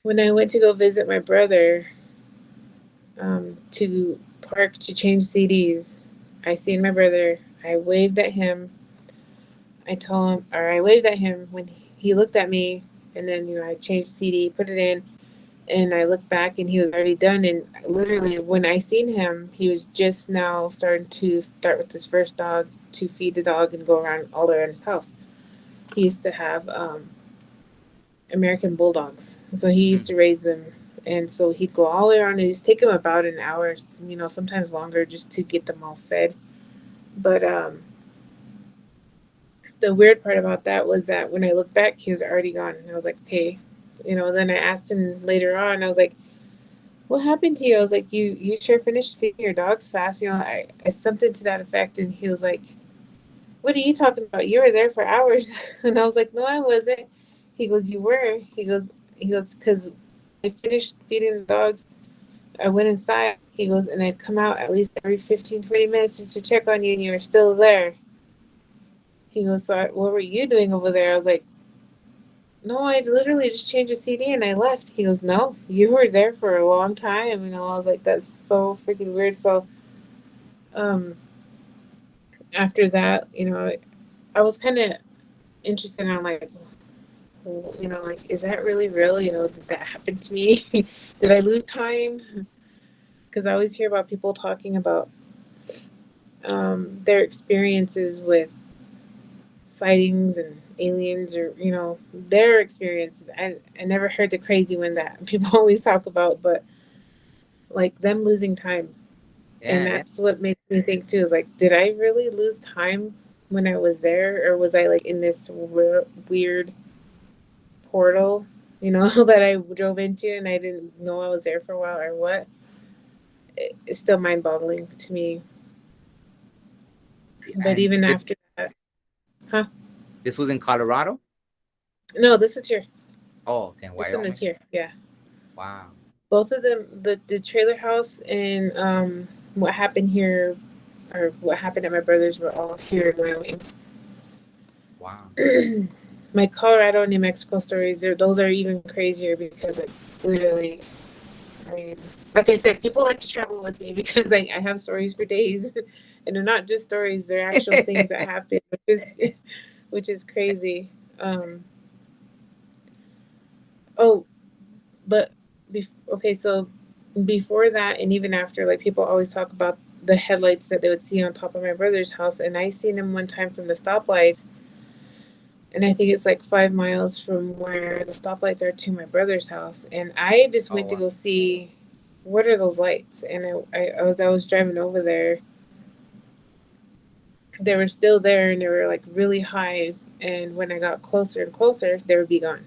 When I went to go visit my brother, to park to change CDs, I seen my brother. I waved at him. I waved at him when he looked at me, and then I changed CD, put it in, and I looked back, and he was already done. And literally, when I seen him, he was just now starting to start with his first dog to feed the dog and go around all around his house. He used to have American bulldogs, so he used to raise them, and so he'd go all the way around. It used to take him about an hour, sometimes longer, just to get them all fed. But the weird part about that was that when I looked back, he was already gone, and I was like, okay. Then I asked him later on. I was like, "What happened to you?" I was like, "You sure finished feeding your dogs fast." I something to that effect, and he was like, "What are you talking about? You were there for hours." And I was like, "No, I wasn't." He goes, "You were." He goes, "Because I finished feeding the dogs. I went inside." He goes, "And I'd come out at least every 15, 20 minutes just to check on you, and you were still there." He goes, "So what were you doing over there?" I was like, "No, I literally just changed a CD and I left." He goes, "No, you were there for a long time." I was like, "That's so freaking weird." So, um, after that, I was kind of interested. I'm like, like, is that really real? Did that happen to me? Did I lose time? Because I always hear about people talking about their experiences with sightings and aliens, or their experiences. I never heard the crazy ones that people always talk about, but like them losing time. And Yeah, yeah. that's what makes me think too, is like, did I really lose time when I was there, or was I like in this weird portal, that I drove into and I didn't know I was there for a while, or what? It's still mind-boggling to me. Yeah, But and even after that, huh? this was in Colorado. No, this is here. Oh, okay, This one is Wyoming. here. Yeah. Wow, Both of them, the trailer house and what happened here, or what happened at my brother's, were all here in Wyoming. wow. My Colorado and New Mexico stories, those are even crazier, because like, literally, I mean, like I said, people like to travel with me because I have stories for days, and they're not just stories; they're actual things that happen, which is crazy. Um, oh, but okay, so before that, and even after, like, people always talk about the headlights that they would see on top of my brother's house, and I seen them one time from the stoplights, and I think it's like 5 miles from where the stoplights are to my brother's house, and I just Oh, went to wow. go see what are those lights, and I was driving over there. They were still there, and they were like really high, and when I got closer and closer, they would be gone.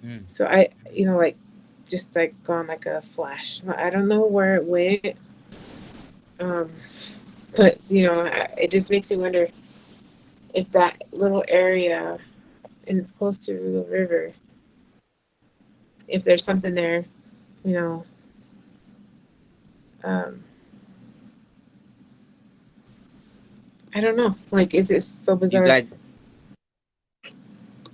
Mm. So I, like, just like gone like a flash. I don't know where it went, um, but it just makes me wonder if that little area and close to the river, if there's something there, you know. Um, I don't know. Like, it's just so You bizarre. guys,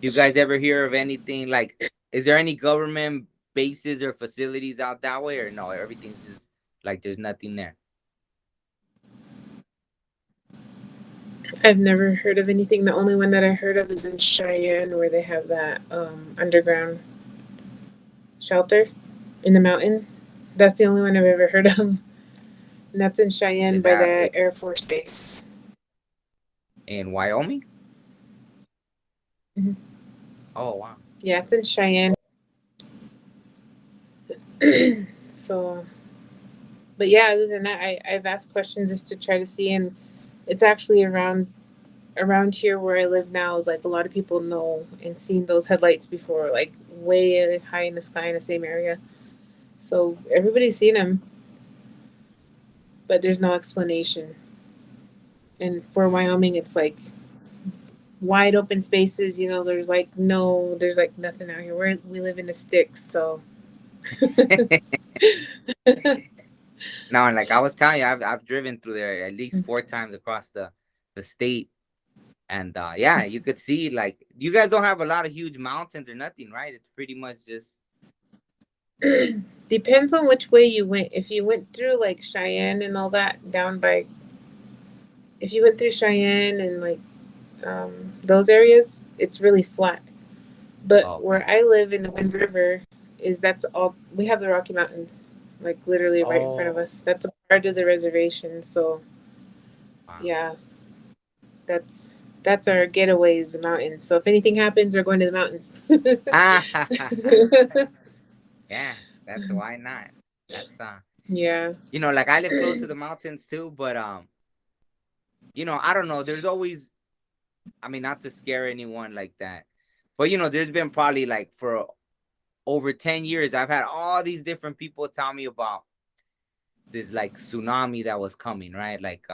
you guys ever hear of anything like? Is there any government bases or facilities out that way, or no? Everything's just like there's nothing there. I've never heard of anything. The only one that I heard of is in Cheyenne, where they have that underground shelter in the mountain. That's the only one I've ever heard of. And that's in Cheyenne Is by that the Air Force Base. in Wyoming? Hmm. Oh, wow. Yeah, it's in Cheyenne. So, but yeah, other than that, I've asked questions just to try to see, and it's actually around here where I live now, is like a lot of people know and seen those headlights before, like way high in the sky in the same area. So everybody's seen them, but there's no explanation. And for Wyoming, it's like wide open spaces. There's like nothing out here. We live in the sticks, so No, and like I was telling you, I've driven through there at least 4 times across the state. And yeah, you could see like you guys don't have a lot of huge mountains or nothing, right? It's pretty much just Depends on which way you went. If you went through like Cheyenne and all that down by, if you went through Cheyenne and like those areas, it's really flat. But okay. where I live in the Wind River, is that's all we have the Rocky Mountains, like literally right in front of Oh, us. That's a part of the reservation. So wow. yeah, that's our getaways, the mountains. So if anything happens, we're going to the mountains. Yeah, that's why not. That's Yeah. like I live close to the mountains too, but I don't know. There's always, I mean, not to scare anyone like that, but there's been probably like for over 10 years, I've had all these different people tell me about this like tsunami that was coming, right? Like,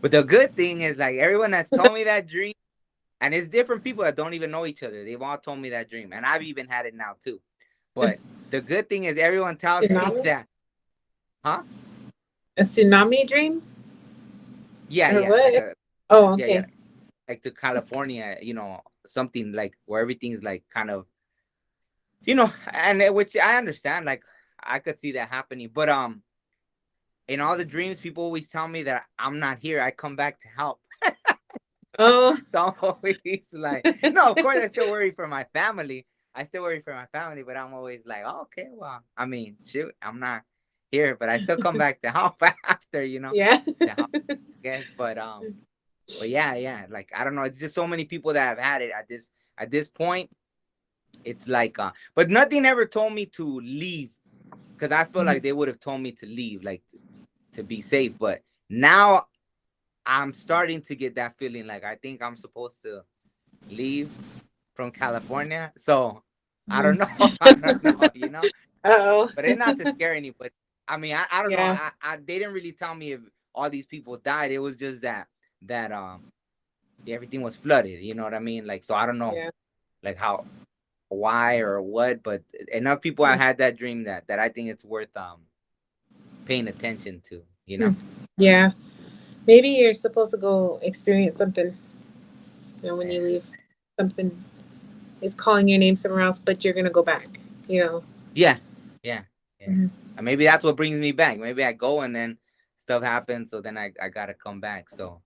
but the good thing is like everyone that's told me that dream, and it's different people that don't even know each other. They've all told me that dream, and I've even had it now too. But the good thing is everyone tells me Tsunami? that, huh? A tsunami dream? Yeah, Or yeah, like what? a Oh, yeah, yeah, okay. like to California, something like where everything's like kind of, and which I understand, like I could see that happening, but in all the dreams, people always tell me that I'm not here. I come back to help. Oh. So I'm always like, no, of course I still worry for my family. I still worry for my family, but I'm always like, oh, okay, well, I mean, shoot, I'm not here, but I still come back to help after, Yeah. to help, I guess. But yeah, yeah, like I don't know. It's just so many people that have had it at this point. It's like, but nothing ever told me to leave because I feel like they would have told me to leave, like to be safe. But now I'm starting to get that feeling like I think I'm supposed to leave from California. So I don't know. I don't know. Oh. But it's not to scare anybody. I mean, I don't know. Yeah. They didn't really tell me if all these people died. It was just that everything was flooded. You know what I mean? Like, so I don't know Yeah. like how, why or what, but enough people have had that dream that I think it's worth paying attention to. Yeah. Maybe you're supposed to go experience something, when you Yeah. leave. Something is calling your name somewhere else, but you're gonna go back, you know. Yeah. Yeah. Yeah. Mhm. And maybe that's what brings me back. Maybe I go and then stuff happens, so then I gotta come back. So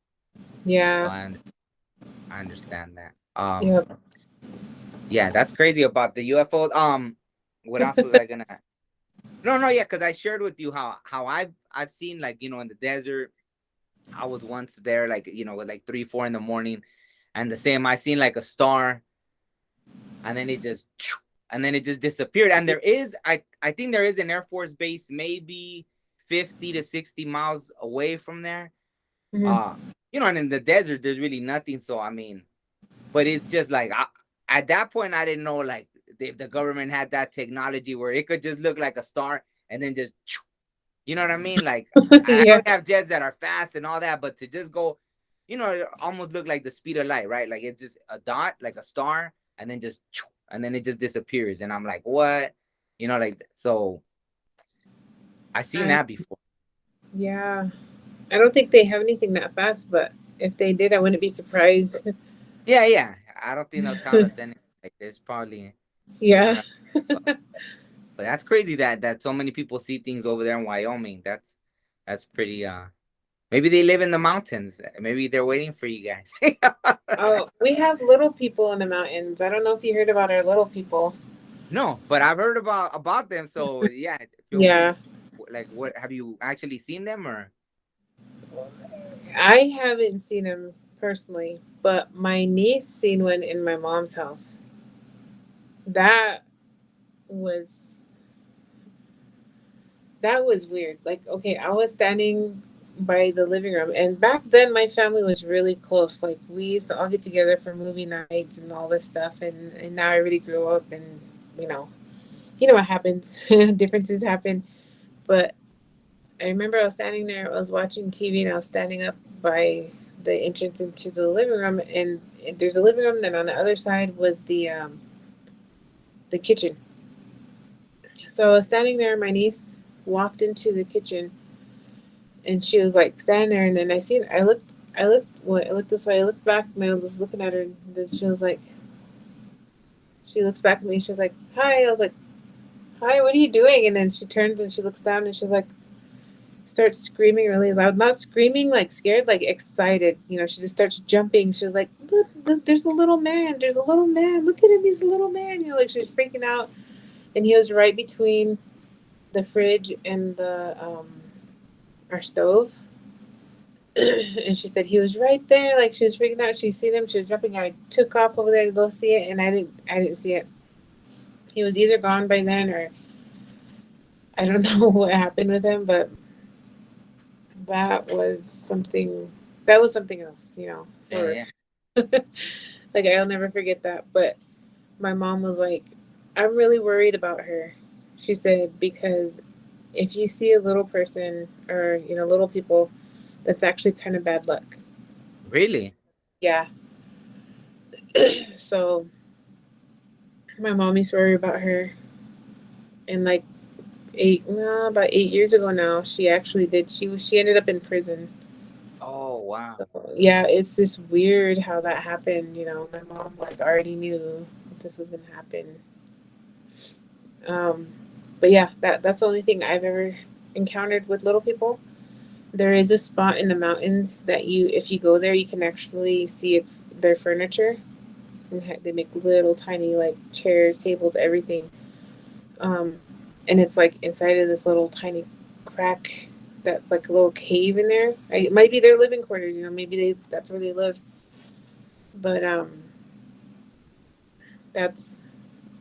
Yeah. I understand that. Yep. Yeah, that's crazy about the UFO. What else was I gonna? No, no, yeah, because I shared with you how I've seen like in the desert. I was once there like with like 3, 4 in the morning, and the same I seen like a star, and then it just disappeared. And I think there is an Air Force base maybe 50 to 60 miles away from there. Mhm. Uh, and in the desert there's really nothing. So I mean, but it's just like at that point I didn't know like if the government had that technology where it could just look like a star and then just you know what I mean? Like I know Yeah. they have jets that are fast and all that, but to just go, it almost looked like the speed of light, right? Like it's just a dot, like a star, and then it just disappears. And I'm like, what? Like so I seen I, that before. yeah. I don't think they have anything that fast, but if they did, I wouldn't be surprised. Yeah, yeah. I don't think they'll tell us anything. Like there's probably Yeah. another, but that's crazy that so many people see things over there in Wyoming. That's pretty. Maybe they live in the mountains. Maybe they're waiting for you guys. Oh, we have little people in the mountains. I don't know if you heard about our little people. No, but I've heard about them. So yeah, feel Yeah. free. Like, what have you actually seen them or? I haven't seen them personally, but my niece seen one in my mom's house. That was that was weird. Like, okay, I was standing by the living room, and back then my family was really close. Like, we used to all get together for movie nights and all this stuff. And now everybody grew up, and you know, you know what happens. Differences happen. But I remember I was standing there. I was watching TV, and I was standing up by the entrance into the living room, and there's a living room. Then on the other side was the kitchen. So I was standing there. My niece walked into the kitchen, and she was like standing there, and then I looked this way, I looked back, and I was looking at her, and then she was like, she looks back at me, she was like, "Hi." I was like, "Hi, what are you doing?" And then she turns and she looks down, and she's like, starts screaming really loud, not screaming like scared, like excited. She just starts jumping. She was like, look, there's a little man. There's a little man. Look at him. He's a little man. Like she's freaking out. And he was right between the fridge and the our stove. And she said he was right there. Like she was freaking out. She seen him. She was jumping. I took off over there to go see it, and I didn't see it. He was either gone by then, or I don't know what happened with him, but that was something that was something else, Yeah, for yeah. like I'll never forget that. But my mom was like, I'm really worried about her. She said, because if you see a little person, or little people, that's actually kind of bad luck. Really? Yeah. So my mom used to worry about her, and like about 8 years ago now, she actually did. She ended up in prison. Oh, wow. So, yeah, it's just weird how that happened. My mom like already knew this was gonna happen. Um, but yeah, that's the only thing I've ever encountered with little people. There is a spot in the mountains that if you go there, you can actually see it's their furniture. And they make little tiny like chairs, tables, everything. Um, and it's like inside of this little tiny crack that's like a little cave in there. It might be their living quarters. Maybe that's where they live. But that's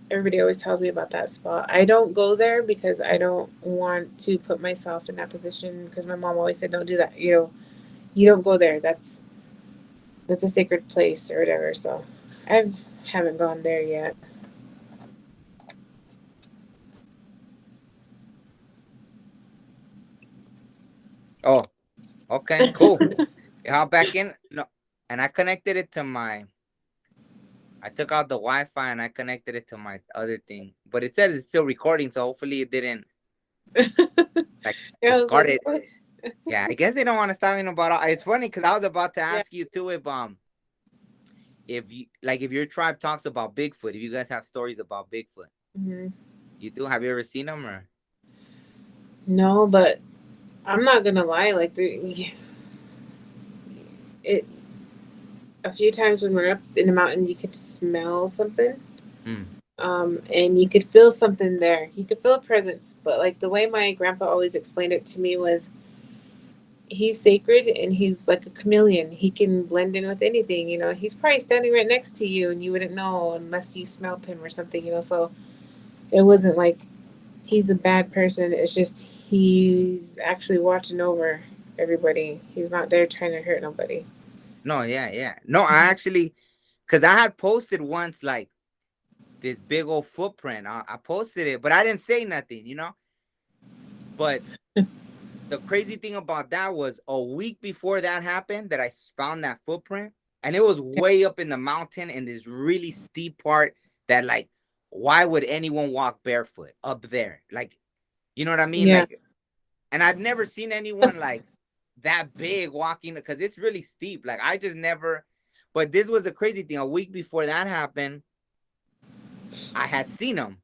everybody always tells me about that spot. I don't go there because I don't want to put myself in that position, because my mom always said don't do that. You don't go there. That's a sacred place or whatever. So I haven't gone there yet. Oh, okay, cool. Hop back in. No, and I connected it to my. I took out the Wi-Fi and I connected it to my other thing, but it says it's still recording, so hopefully it didn't like Yeah, I was discard like, it. what? Yeah, I guess they don't want to stop me about. It's funny because I was about to Yeah. ask you too if you like if your tribe talks about Bigfoot, if you guys have stories about Bigfoot. Hmm. You do? Have you ever seen them or? No, but I'm not gonna lie. Like, it a few times when we're up in the mountain, you could smell something. Hmm. And you could feel something there. You could feel a presence. But like the way my grandpa always explained it to me was, he's sacred and he's like a chameleon. He can blend in with anything. He's probably standing right next to you and you wouldn't know unless you smelled him or something. So it wasn't like he's a bad person. It's just he's actually watching over everybody. He's not there trying to hurt nobody. No, yeah, yeah. No, I actually, because I had posted once like this big old footprint. I posted it, but I didn't say nothing. But the crazy thing about that was a week before that happened that I found that footprint, and it was way up in the mountain in this really steep part that like, why would anyone walk barefoot up there? Like, you know what I mean? Yeah. Like, and I've never seen anyone like that big walking because it's really steep. Like I just never. But this was a crazy thing. A week before that happened, I had seen him,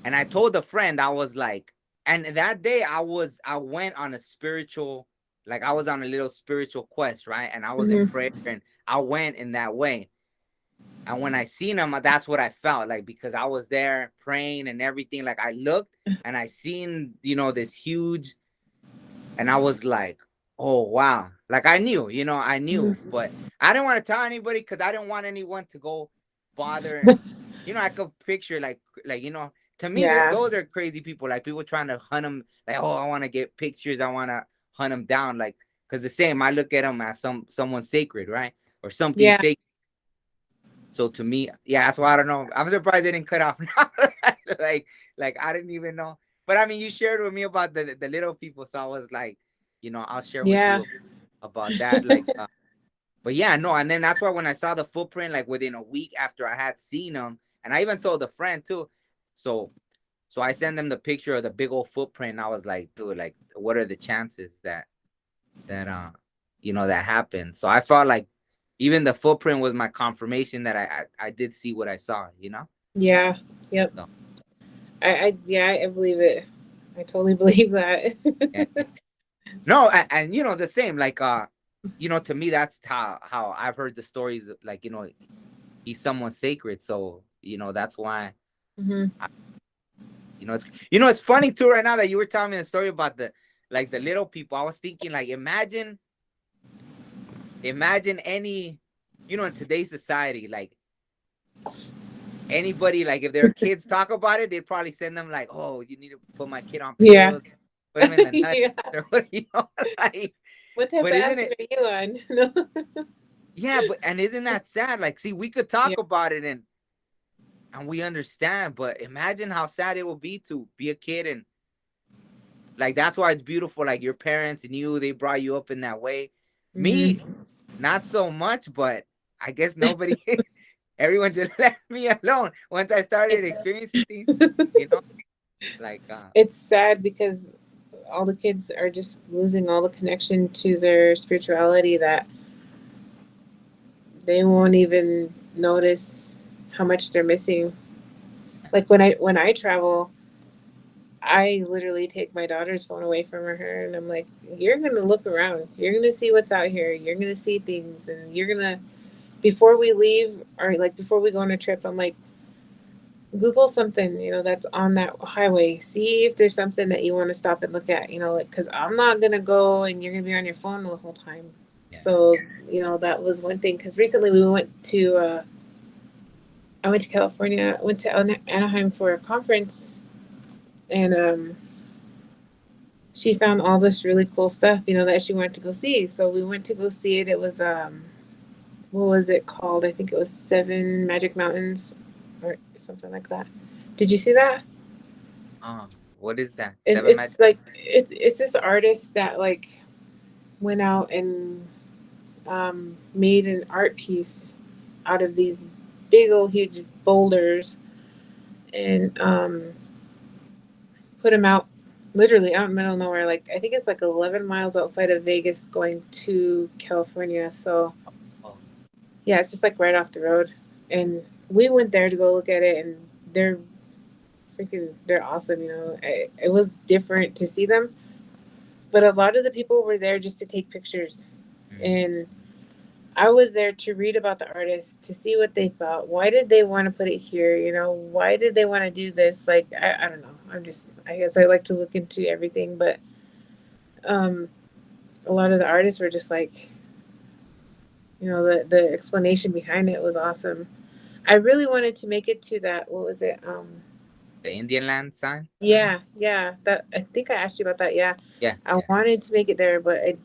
and I told a friend I was like, and that day I went on a spiritual, like I was on a little spiritual quest, right? And I was in Hmm. prayer, and I went in that way. And when I seen him, that's what I felt like because I was there praying and everything. Like I looked and I seen, this huge, and I was like, oh wow. Like I knew, I knew, Hmm. but I didn't want to tell anybody because I didn't want anyone to go bother. I could picture like to me Yeah. those are crazy people, like people trying to hunt them, like, oh, I want to get pictures, I want to hunt them down, like because the same, I look at them as someone sacred, right? Or something Yeah. sacred. So to me, yeah, that's why I don't know. I'm surprised they didn't cut off. like, like I didn't even know. But I mean, you shared with me about the little people, so I was like, I'll share with Yeah. you about that. Like, but yeah, no. And then that's why when I saw the footprint, like within a week after I had seen them, and I even told a friend too. So So I sent them the picture of the big old footprint. And I was like, dude, like, what are the chances that that happened? So I felt like even the footprint was my confirmation that I did see what I saw. Yeah. Yep. So, I believe it. I totally believe that. yeah. No, and the same. Like to me, that's how I've heard the stories. Like he's someone sacred. So that's why. Hmm. It's funny too right now that you were telling me the story about the little people. I was thinking like imagine any in today's society, like anybody, like if their kids talk about it, they'd probably send them like, oh, you need to put my kid on Yeah. pills, put him in the nuts, Yeah. or what, like. What type of But isn't acid it? are you on? No. Yeah, but and isn't that sad? Like, see, we could Yeah. talk about it and we understand, but imagine how sad it would be to be a kid, and like that's why it's beautiful. Like your parents and they brought you up in that way. Me, Hmm. not so much, but I guess nobody, everyone just left me alone once I started It's experiencing things. You know, like it's sad because all the kids are just losing all the connection to their spirituality that they won't even notice how much they're missing. Like when I travel, I literally take my daughter's phone away from her and I'm like, you're gonna look around. You're gonna see what's out here. You're gonna see things and you're gonna before we leave or like before we go on a trip, I'm like, Google something, that's on that highway. See if there's something that you want to stop and look at, like, because I'm not going to go and you're going to be on your phone the whole time. yeah. So, that was one thing. Because recently I went to California, went to Anaheim for a conference, and she found all this really cool stuff, that she wanted to go see. So we went to go see it. It was, what was it called? I think it was Seven Magic Mountains or something like that. Did you see that? What is that? It, Seven it's Magic? like it's this artist that like went out and made an art piece out of these big old huge boulders and put them out literally out in the middle of nowhere. Like I think it's like 11 miles outside of Vegas going to California. So Oh, yeah, it's just like right off the road. And we went there to go look at it, and they're awesome. It was different to see them, but a lot of the people were there just to take pictures. mm, And I was there to read about the artist, to see what they thought. Why did they want to put it here? Why did they want to do this? Like, I don't know. I guess I like to look into everything, but um, a lot of the artists were just like, the explanation behind it was awesome. I really wanted to make it to that. What was it? the Indian land sign? Yeah, yeah. That I think I asked you about that. Yeah, Yeah, I yeah. wanted to make it there, but I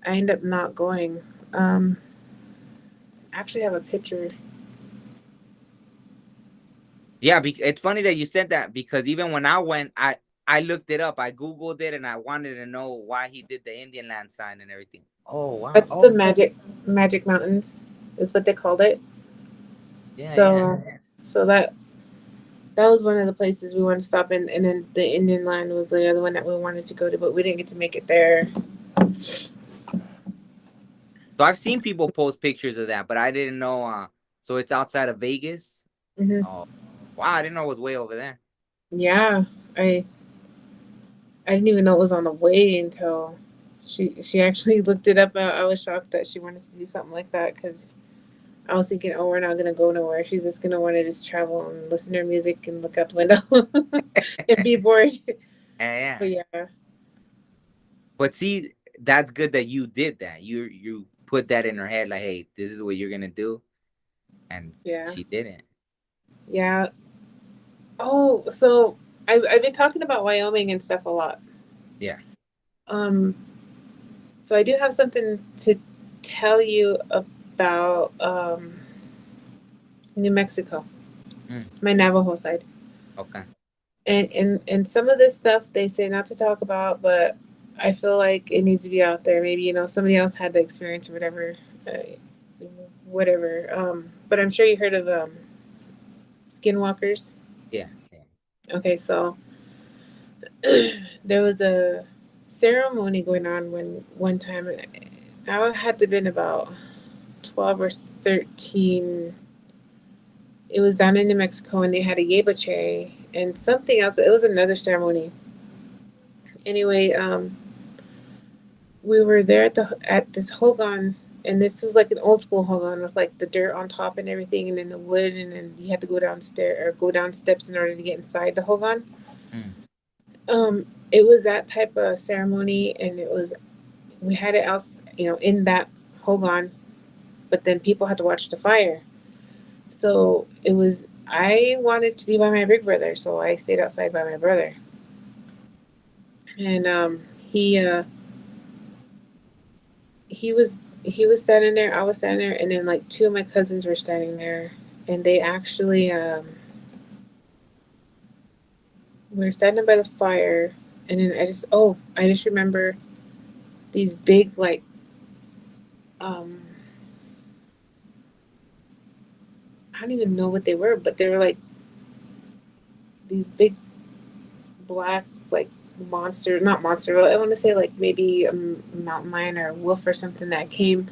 ended up not going. I actually have a picture. Yeah, it's funny that you said that because even when I went, I looked it up. I Googled it and I wanted to know why he did the Indian land sign and everything. Oh, wow. That's the Oh, Magic Mountains, is what they called it. yeah, yeah. So, so that was one of the places we wanted to stop in, and then the Indian Land was the other one that we wanted to go to, but we didn't get to make it there. So I've seen people post pictures of that, but I didn't know. So it's outside of Vegas. Hmm. Oh, wow. I didn't know it was way over there. Yeah, I I didn't even know it was on the way until she actually looked it up. I was shocked that she wanted to do something like that because I was thinking, oh, we're not gonna go nowhere. She's just gonna want to just travel and listen to her music and look out the window and be bored. Yeah, yeah. But yeah, But see, that's good that you did that. You put that in her head, like, hey, this is what you're gonna do, and yeah, she didn't. yeah. Oh, so I've been talking about Wyoming and stuff a lot. Yeah. Um, so I do have something to tell you about New Mexico, Mm, my Navajo side. okay. And some of this stuff they say not to talk about, but I feel like it needs to be out there. Maybe somebody else had the experience or whatever, whatever. But I'm sure you heard of Skinwalkers. Yeah. Yeah. Okay, so there was a ceremony going on when one time. I had to been about 12 or 13. It was down in New Mexico, and they had a yeba cherry and something else. It was another ceremony. Anyway, we were there at this hogan, and this was like an old school hogan with like the dirt on top and everything, and then the wood, and then you had to go downstairs or go down steps in order to get inside the hogan. Mm. It was that type of ceremony, and it was we had it out, in that hogan, but then people had to watch the fire. So it was. I wanted to be by my big brother, so I stayed outside by my brother, and he was standing there. I was standing there, and then like two of my cousins were standing there, and they actually we were standing by the fire, and then I just remember these big like um I don't even know what they were, but they were like these big black like monster, not monster. I want to say like maybe a mountain lion or a wolf or something that came,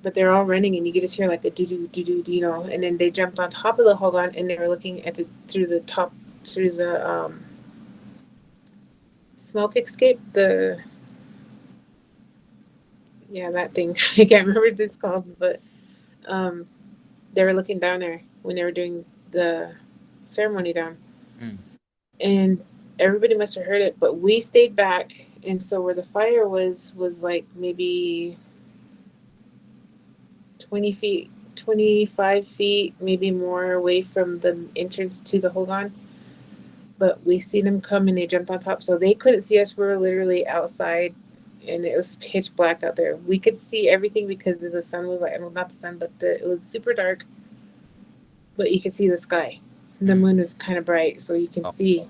but they're all running, and you could just hear like a doo doo doo doo, and then they jumped on top of the hogan, and they were looking at through the smoke escape, the yeah, that thing. I can't remember what it's called, but um they were looking down there when they were doing the ceremony down, Mm. and everybody must have heard it, but we stayed back. And so where the fire was like maybe 20 feet, 25 feet, maybe more away from the entrance to the hogan. But we seen them come, and they jumped on top, so they couldn't see us. We were literally outside, and it was pitch black out there. We could see everything because the sun was like, well, not the sun, but it was super dark, but you could see the sky. The Mm. moon was kind of bright, so you can Oh, see.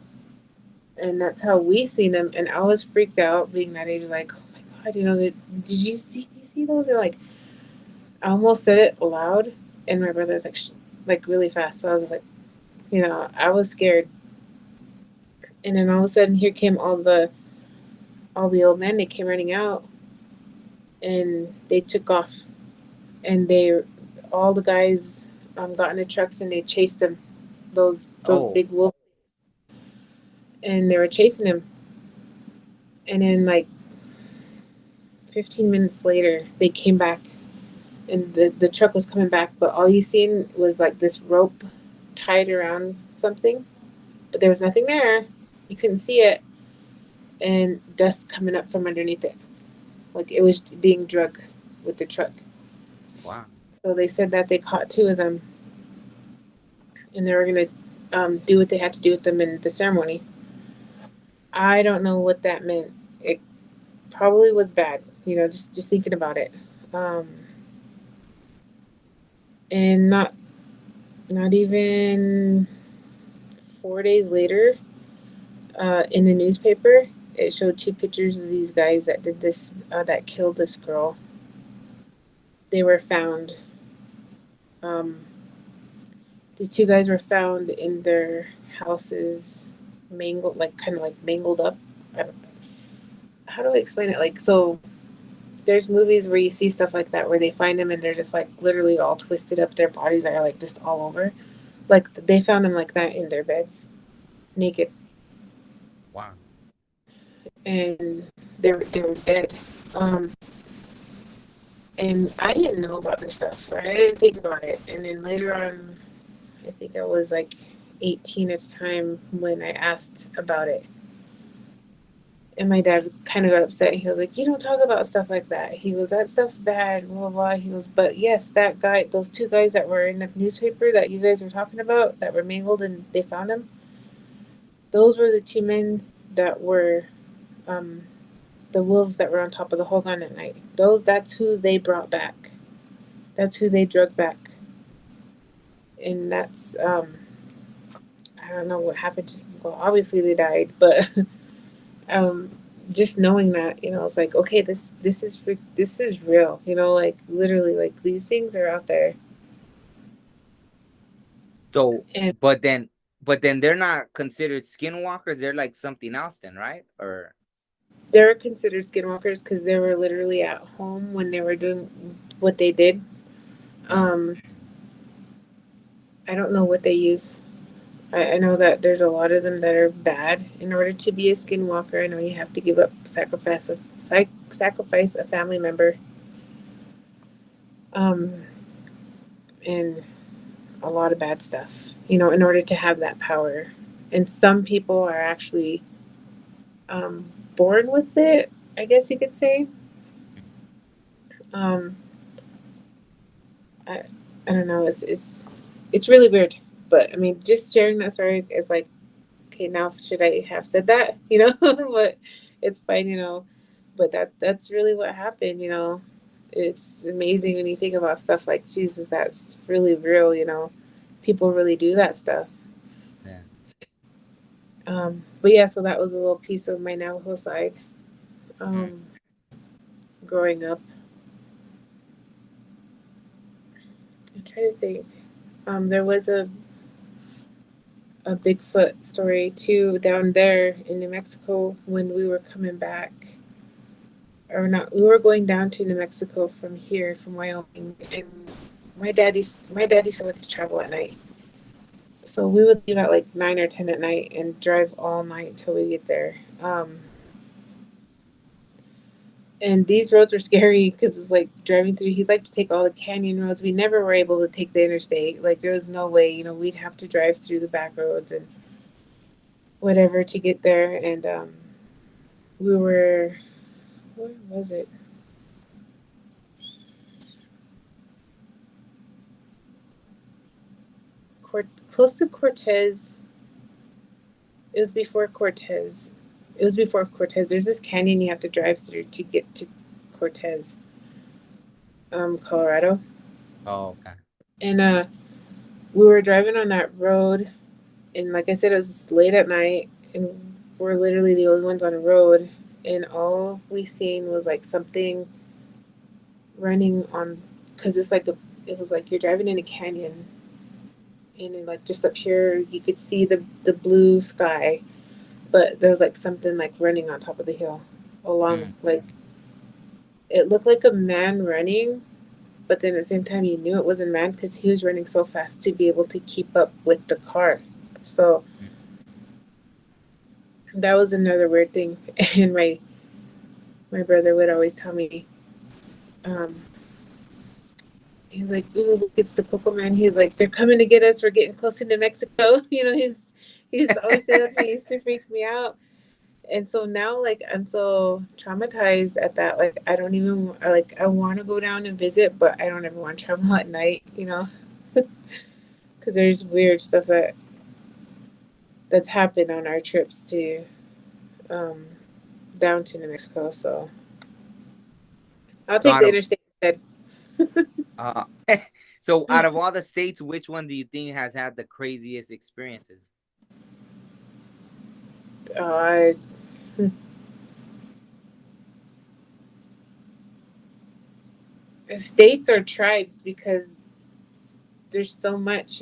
And that's how we seen them. And I was freaked out being that age, like, oh my god, did you see those? And like, I almost said it loud, and my brother was like, like really fast. So I was just like, I was scared. And then all of a sudden, here came all the old men. They came running out, and they took off. And all the guys, got in the trucks, and they chased them. Those oh, big wolves, and they were chasing him. And then like 15 minutes later, they came back, and the truck was coming back, but all you seen was like this rope tied around something, but there was nothing there. You couldn't see it, and dust coming up from underneath it, like it was being drug with the truck. wow. So they said that they caught two of them, and they were gonna do what they had to do with them in the ceremony. I don't know what that meant. It probably was bad, just thinking about it. Um, and not even 4 days later, in the newspaper, it showed two pictures of these guys that did this, that killed this girl. They were found. Um, these two guys were found in their houses, mangled, like kind of like mangled up. I don't, how do I explain it? Like, so there's movies where you see stuff like that where they find them and they're just like literally all twisted up. Their bodies are like just all over. Like they found them like that in their beds, naked, Wow. and they were dead. Um, and I didn't know about this stuff, right? I didn't think about it. And then later on, I think I was like 18 at the time when I asked about it. And my dad kind of got upset. He was like, "You don't talk about stuff like that." He goes, "That stuff's bad, blah, blah, blah." He goes, "But yes, that guy, those two guys that were in the newspaper that you guys were talking about that were mangled and they found them, those were the two men that were um, the wolves that were on top of the hogan at night. That's who they brought back. That's who they drug back." And that's I don't know what happened to them. Well, obviously they died, but um just knowing that, it's like, okay, this is real, like literally, like these things are out there. So, And but then But then they're not considered skinwalkers. They're like something else then, right? Or They're considered skinwalkers because they were literally at home when they were doing what they did. mm, Um, I don't know what they use. I know that there's a lot of them that are bad. In order to be a skinwalker, I know you have to give up sacrifice a family member, um, and a lot of bad stuff. In order to have that power. And some people are actually born with it. I guess you could say. Um, I I don't know. It's really weird. But I mean, just sharing that story is like, okay, now should I have said that? But it's fine. But that's really what happened. It's amazing when you think about stuff like Jesus. That's really real. People really do that stuff. yeah. But yeah, so that was a little piece of my Navajo side. Mm, Um, growing up, I'm trying to think. There was a Bigfoot story too down there in New Mexico when we were coming back, or not. We were going down to New Mexico from here, from Wyoming, and my daddy still liked to travel at night. So we would leave at like 9 or 10 at night and drive all night till we get there. And these roads were scary because it's like driving through. He'd like to take all the canyon roads. We never were able to take the interstate. Like there was no way. We'd have to drive through the back roads and whatever to get there. And we were, where was it? Close to Cortez. It was before Cortez. It was before Cortez. There's this canyon you have to drive through to get to Cortez, Colorado. oh, okay. And we were driving on that road, and like I said, it was late at night, and we're literally the only ones on the road, and all we seen was like something running on, because it was like you're driving in a canyon, and then like just up here you could see the blue sky, but there was like something like running on top of the hill, along Mm, like it looked like a man running, but then at the same time you knew it wasn't a man because he was running so fast to be able to keep up with the car. So mm. that was another weird thing. And my brother would always tell me, um, he's like, "Ooh, look, it's the Coco Man." He's like, "They're coming to get us. We're getting closer to Mexico." He's always saying that to me. He used to freak me out. And so now, like, I'm so traumatized at that. Like, I don't even like. I want to go down and visit, but I don't ever want to travel at night. Because there's weird stuff that's happened on our trips to um, down to New Mexico. So I'll So take out the of interstate instead. uh, so out of all the states, which one do you think has had the craziest experiences? I states or tribes because there's so much.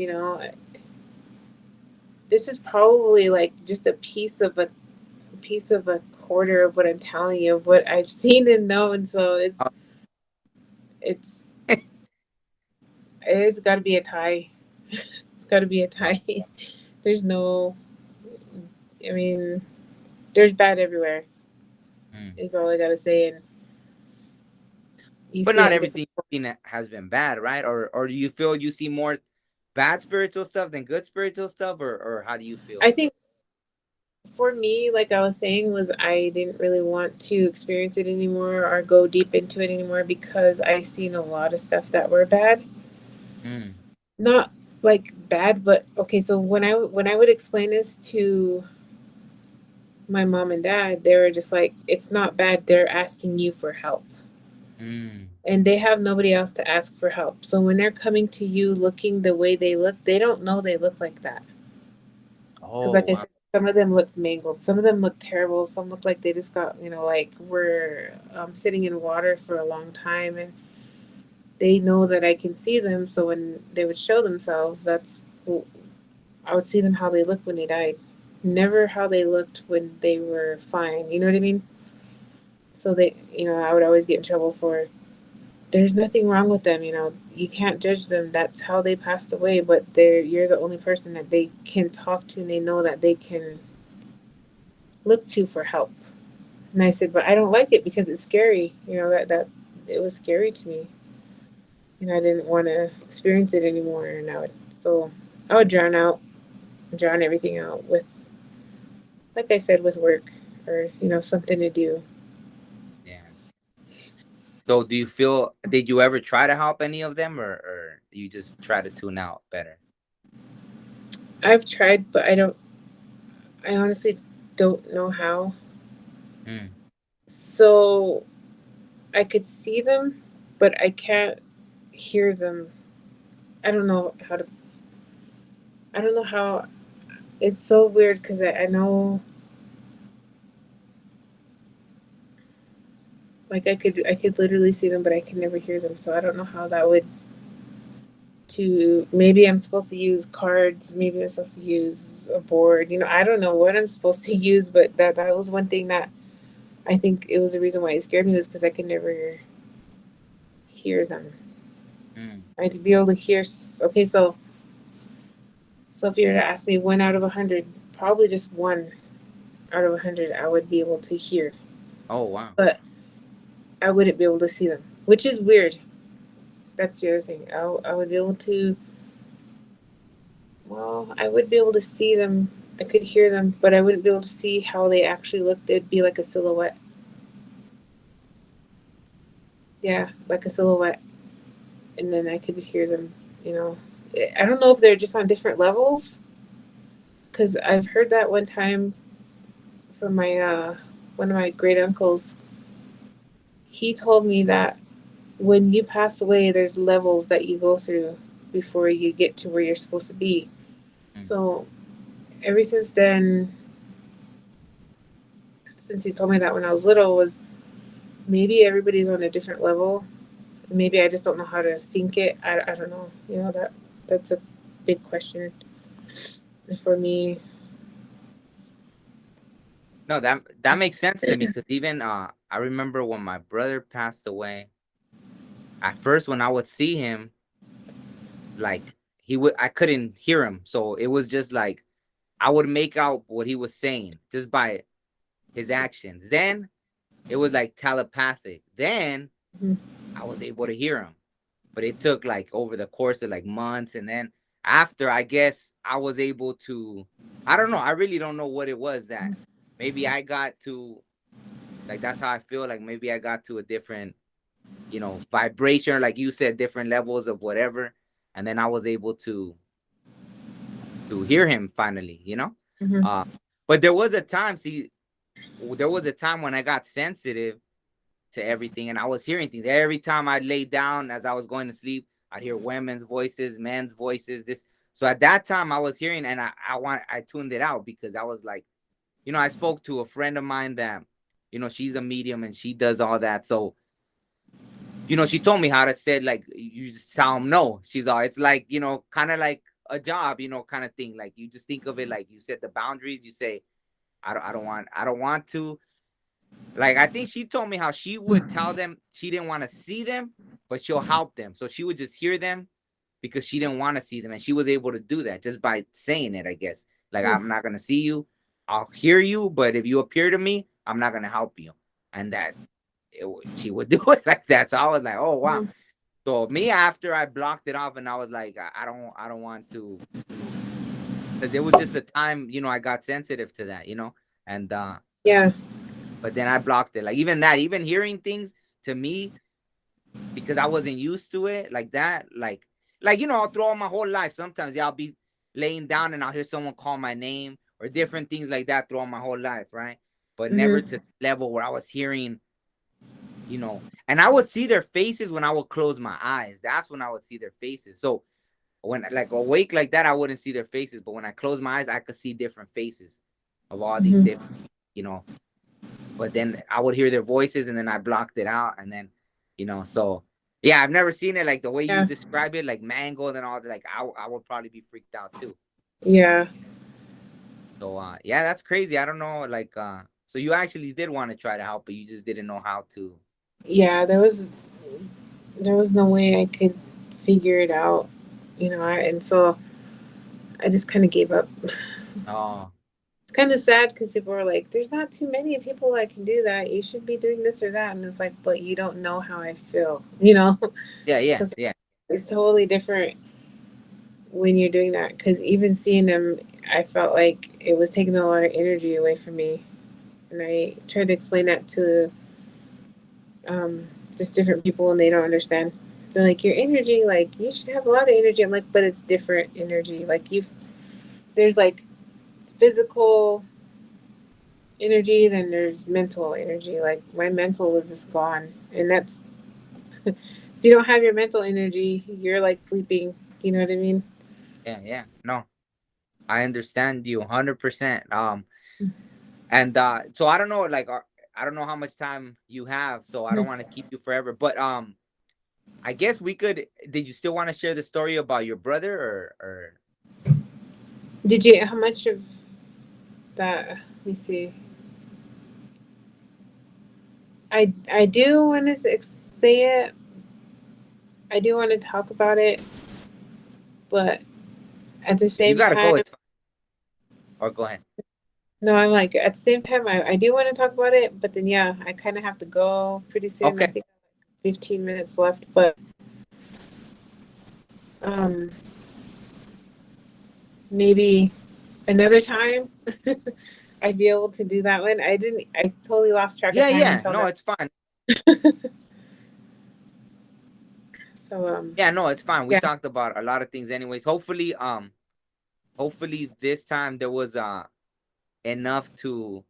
This is probably like just a piece of a quarter of what I'm telling you of what I've seen and known. So Uh, it's it's got to be a tie. It's got to be a uh, tie. There's no. I mean, there's bad everywhere. mm. Is all I gotta say, and you But see it not in different. everything you've seen has been bad, right? Or do you feel you see more bad spiritual stuff than good spiritual stuff, or how do you feel? I think for me, like I was saying, was I didn't really want to experience it anymore or go deep into it anymore because I seen a lot of stuff that were bad. Mm, Not like bad, but okay. So when I would explain this to my mom and dad, they were just like, "It's not bad. They're asking you for help." mm. And they have nobody else to ask for help. So when they're coming to you looking the way they look, they don't know they look like that. Because, Oh like I wow. said, some of them look mangled. Some of them look terrible. Some look like they just got, like were sitting in water for a long time. And they know that I can see them. So when they would show themselves, that's I would see them how they looked when they died, never how they looked when they were fine. You know what I mean? So they, I would always get in trouble for. There's nothing wrong with them. You can't judge them. That's how they passed away. But you're the only person that they can talk to, and they know that they can look to for help. And I said, but I don't like it because it's scary. That it was scary to me. I didn't want to experience it anymore. And I would drown everything out with, like I said, with work or something to do. Yeah. So do you feel, did you ever try to help any of them, or you just try to tune out better? I've tried, but I honestly don't know how. Mm. So I could see them, but I can't hear them. I don't know how to. I don't know how. It's so weird because I know, like I could literally see them, but I can never hear them. So I don't know how that would. To maybe I'm supposed to use cards. Maybe I'm supposed to use a board. I don't know what I'm supposed to use, but that was one thing that I think it was the reason why it scared me was because I could never hear them. Mm. I'd be able to hear. Okay, so if you were to ask me 1 out of 100, probably just 1 out of 100, I would be able to hear, Oh, wow. but I wouldn't be able to see them, which is weird. That's the other thing. I would be able to. Well, I would be able to see them. I could hear them, but I wouldn't be able to see how they actually looked. It'd be like a silhouette. Yeah, like a silhouette, and then I could hear them. You know, I don't know if they're just on different levels, because I've heard that one time from my one of my great uncles. He told me that when you pass away, there's levels that you go through before you get to where you're supposed to be. Mm. So ever since then, since he told me that when I was little, was maybe everybody's on a different level. Maybe I just don't know how to sync it. I don't know. That's a big question for me. No, that makes sense to me, because even I remember when my brother passed away. At first, when I would see him, like I couldn't hear him, so it was just like I would make out what he was saying just by his actions. Then it was like telepathic. Then Mm-hmm. I was able to hear him, but it took like over the course of like months, and then after, I guess I was able to. I don't know. I really don't know what it was that maybe I got to, like, that's how I feel. Like maybe I got to a different, vibration, like you said, different levels of whatever, and then I was able to hear him finally. Mm-hmm. Uh, but there was a time. See, there was a time when I got sensitive to everything, and I was hearing things every time I laid down as I was going to sleep. I'd hear women's voices, men's voices. So at that time I was hearing, and I tuned it out because I was like, I spoke to a friend of mine that, she's a medium and she does all that. So, she told me how to say, like, you just tell them no. She's all, it's like, kind of like a job, kind of thing. Like, you just think of it like you set the boundaries. You say, I don't want to. Like, I think she told me how she would tell them she didn't want to see them, but she'll help them. So she would just hear them because she didn't want to see them. And she was able to do that just by saying it, I guess. Like, I'm not going to see you. I'll hear you. But if you appear to me, I'm not going to help you. And she would do it like that. So I was like, oh, wow. Mm-hmm. So me, after I blocked it off, and I was like, I don't want to, because it was just a time, I got sensitive to that, and, Yeah. but then I blocked it. Like, even that, even hearing things, to me, because I wasn't used to it like that. Like, throughout my whole life, sometimes, yeah, I'll be laying down and I'll hear someone call my name or different things like that throughout my whole life, right? But never Mm-hmm. to the level where I was hearing, and I would see their faces when I would close my eyes. That's when I would see their faces. So when, like, awake like that, I wouldn't see their faces. But when I close my eyes, I could see different faces of all these Mm-hmm. different, you know, but then I would hear their voices, and then I blocked it out, and then, so yeah, I've never seen it like the way you Yeah. describe it, like mangled and all that. Like, I would probably be freaked out too. Yeah. So yeah, that's crazy. I don't know, like so you actually did want to try to help, but you just didn't know how to. Yeah, there was no way I could figure it out, and so I just kind of gave up. Oh, It's kind of sad because people are like, "There's not too many people that can do that. You should be doing this or that," and it's like, "But you don't know how I feel," yeah, yeah, because yeah, it's totally different when you're doing that. Because even seeing them, I felt like it was taking a lot of energy away from me, and I tried to explain that to um, just different people, and they don't understand. They're like, "Your energy, like you should have a lot of energy." I'm like, "But it's different energy. Like there's like physical energy, then there's mental energy. Like my mental was just gone, and that's if you don't have your mental energy, you're like sleeping. You know what I mean?" yeah, yeah. No, I understand you 100%. And so I don't know, like, I don't know how much time you have, so I don't want to keep you forever. But I guess we could. Did you still want to share the story about your brother, or? Did you? How much of that? Let me see. I do want to say it. I do want to talk about it, but at the You same gotta time, go. It's fine. Or go ahead. no, I'm like at the same time, I do want to talk about it, but then yeah, I kind of have to go pretty soon. I Okay. think 15 minutes left, but um, maybe another time I'd be able to do that one. I totally lost track of Yeah, time yeah. until No, now. it's fine. So Yeah, no, it's fine. We yeah, talked about a lot of things, anyways. Hopefully this time there was enough to.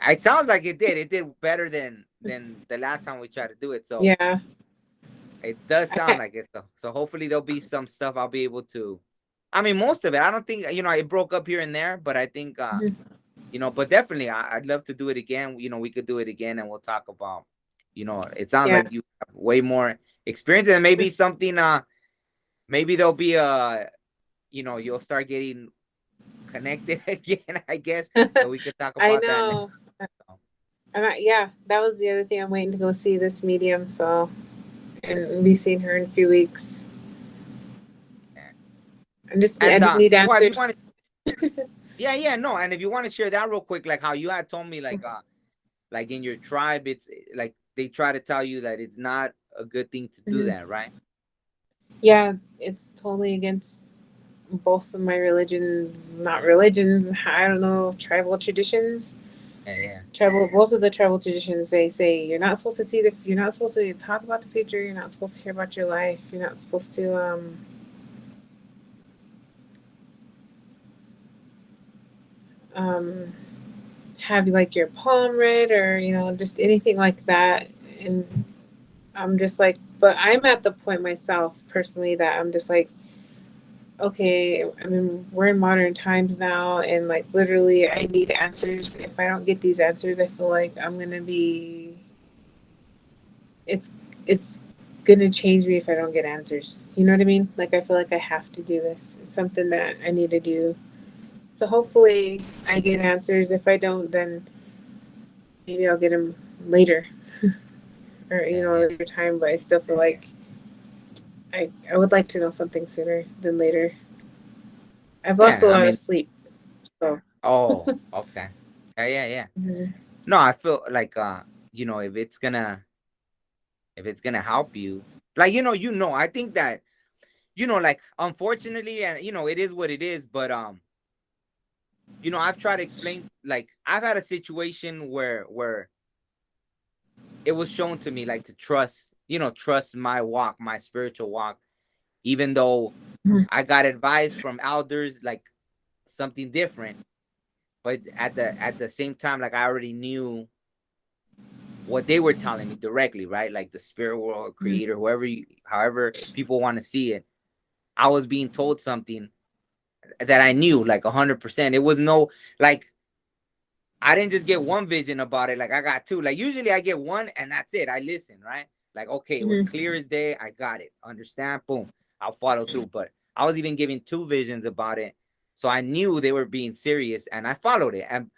It sounds like it did. It did better than the last time we tried to do it. So yeah, it does I sound can't. like it. So hopefully there'll be some stuff I'll be able to. I mean, most of it. I don't think it broke up here and there, but I think Mhm. but definitely I'd love to do it again. We could do it again and we'll talk about. It sounds Yeah, like you have way more experience and maybe something. Maybe there'll be you'll start getting connected again. I guess so we could talk I about that next know. time. Yeah, that was the other thing. I'm waiting to go see this medium, so and be seeing her in a few weeks. Yeah. I And just need well, if you want answers. to, yeah, yeah, no, and if you want to share that real quick, like how you had told me, like in your tribe, it's like they try to tell you that it's not a good thing to do Mhm. that, right? Yeah, it's totally against both of my religions, not religions, I don't know, tribal traditions. Yeah, yeah, Both of the tribal traditions, they say you're not supposed to you're not supposed to talk about the future, you're not supposed to hear about your life, you're not supposed to, um, have like your palm read or, just anything like that. And I'm just like, but I'm at the point myself personally that I'm just like, okay, I mean, we're in modern times now, and like literally, I need answers. If I don't get these answers, I feel like I'm gonna be. It's gonna change me if I don't get answers. You know what I mean? Like I feel like I have to do this. It's something that I need to do. So hopefully, I get answers. If I don't, then maybe I'll get them later, or yeah, yeah, later time. But I still feel like I would like to know something sooner than later. I've lost a yeah. I lot of mean, sleep, so. oh, okay, yeah, yeah, yeah. Mhm. No, I feel like if it's gonna help you, like I think that like unfortunately, and it is what it is, but I've tried to explain, like I've had a situation where it was shown to me like to trust my walk, my spiritual walk, even though I got advice from elders like something different, but at the same time, like I already knew what they were telling me directly, right? Like the spirit world, creator, however people want to see it. I was being told something that I knew like 100%. It was no, like, I didn't just get one vision about it. Like I got two. Like usually I get one and that's it. I listen, right? Like, okay, it was Mhm. clear as day. I got it. Understand? Boom. I'll follow through. But I was even giving two visions about it. So I knew they were being serious, and I followed it. And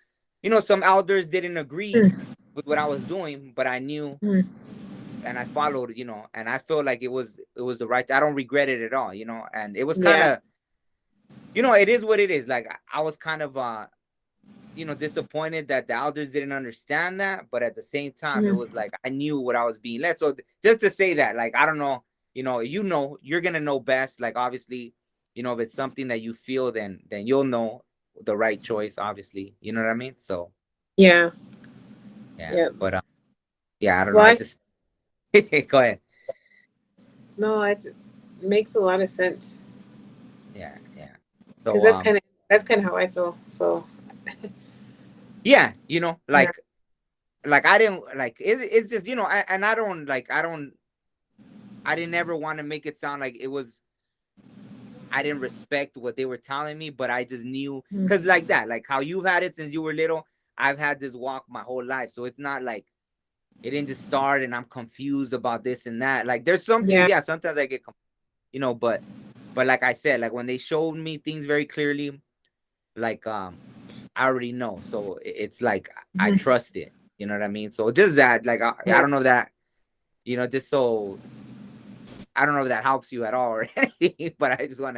some elders didn't agree Mm, with what I was doing, but I knew, mm, and I followed, and I feel like it was the right. I don't regret it at all, and it was kind yeah. of, it is what it is. Like I was kind of disappointed that the elders didn't understand that, but at the same time, it Mm, was like I knew what I was being led. So just to say that, like, I don't know, you're gonna know best. Like, obviously, if it's something that you feel, then you'll know the right choice. Obviously, you know what I mean. So yeah. yeah, Yeah. but yeah, I don't know. Well, I just go ahead. no, it makes a lot of sense Yeah, yeah. because So that's kind of how I feel. So yeah, yeah. like I didn't like it's just and I didn't ever want to make it sound like it was I didn't respect what they were telling me, but I just knew, Mm, because like that, like how you've had it since you were little, I've had this walk my whole life. So it's not like it didn't just start and I'm confused about this and that. Like there's some things, yeah. yeah, sometimes I get, but like I said, like when they showed me things very clearly, like I already know. So it's like I Mhm. trust it. You know what I mean? So just that, like I Yeah. don't know that, just so I don't know if that helps you at all or anything, but I just want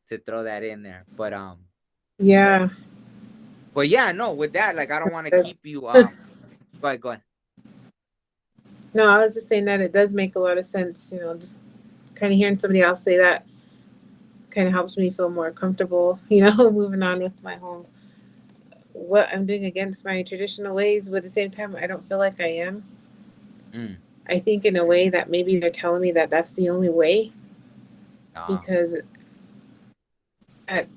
to throw that in there. Yeah. But yeah, no, with that, like I don't want to That's, keep you go ahead, go ahead. no, I was just saying that it does make a lot of sense. Just kind of hearing somebody else say that kind of helps me feel more comfortable. Moving on with my whole what I'm doing against my traditional ways, but at the same time, I don't feel like I am. Mm, I think in a way that maybe they're telling me that that's the only way uh, because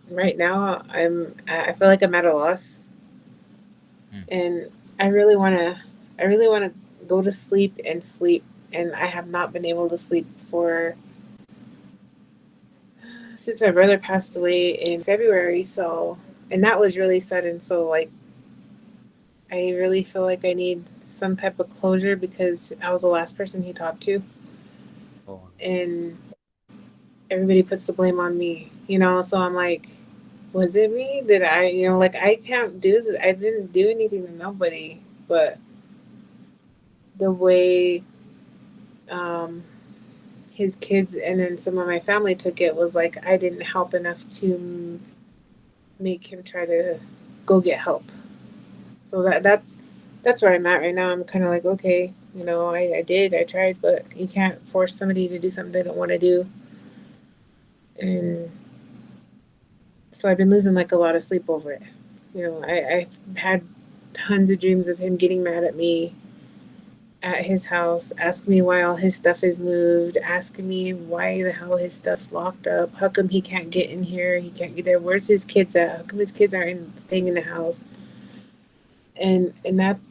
right now I feel like I'm at a loss mm, and I really want to go to sleep and sleep and I have not been able to sleep for since my brother passed away in February, so and that was really sudden, so like I really feel like I need some type of closure because I was the last person he talked to oh, and everybody puts the blame on me, so I'm like, was it me? Did like I can't do this. I didn't do anything to nobody, but the way um, his kids and then some of my family took it was like I didn't help enough to make him try to go get help. So that's where I'm at right now. I'm kind of like, okay, I tried, but you can't force somebody to do something they don't want to do. And so I've been losing like a lot of sleep over it. I've had tons of dreams of him getting mad at me at his house, asking me why all his stuff is moved, asking me why the hell his stuff's locked up. How come he can't get in here? He can't get there. Where's his kids at? How come his kids aren't staying in the house? And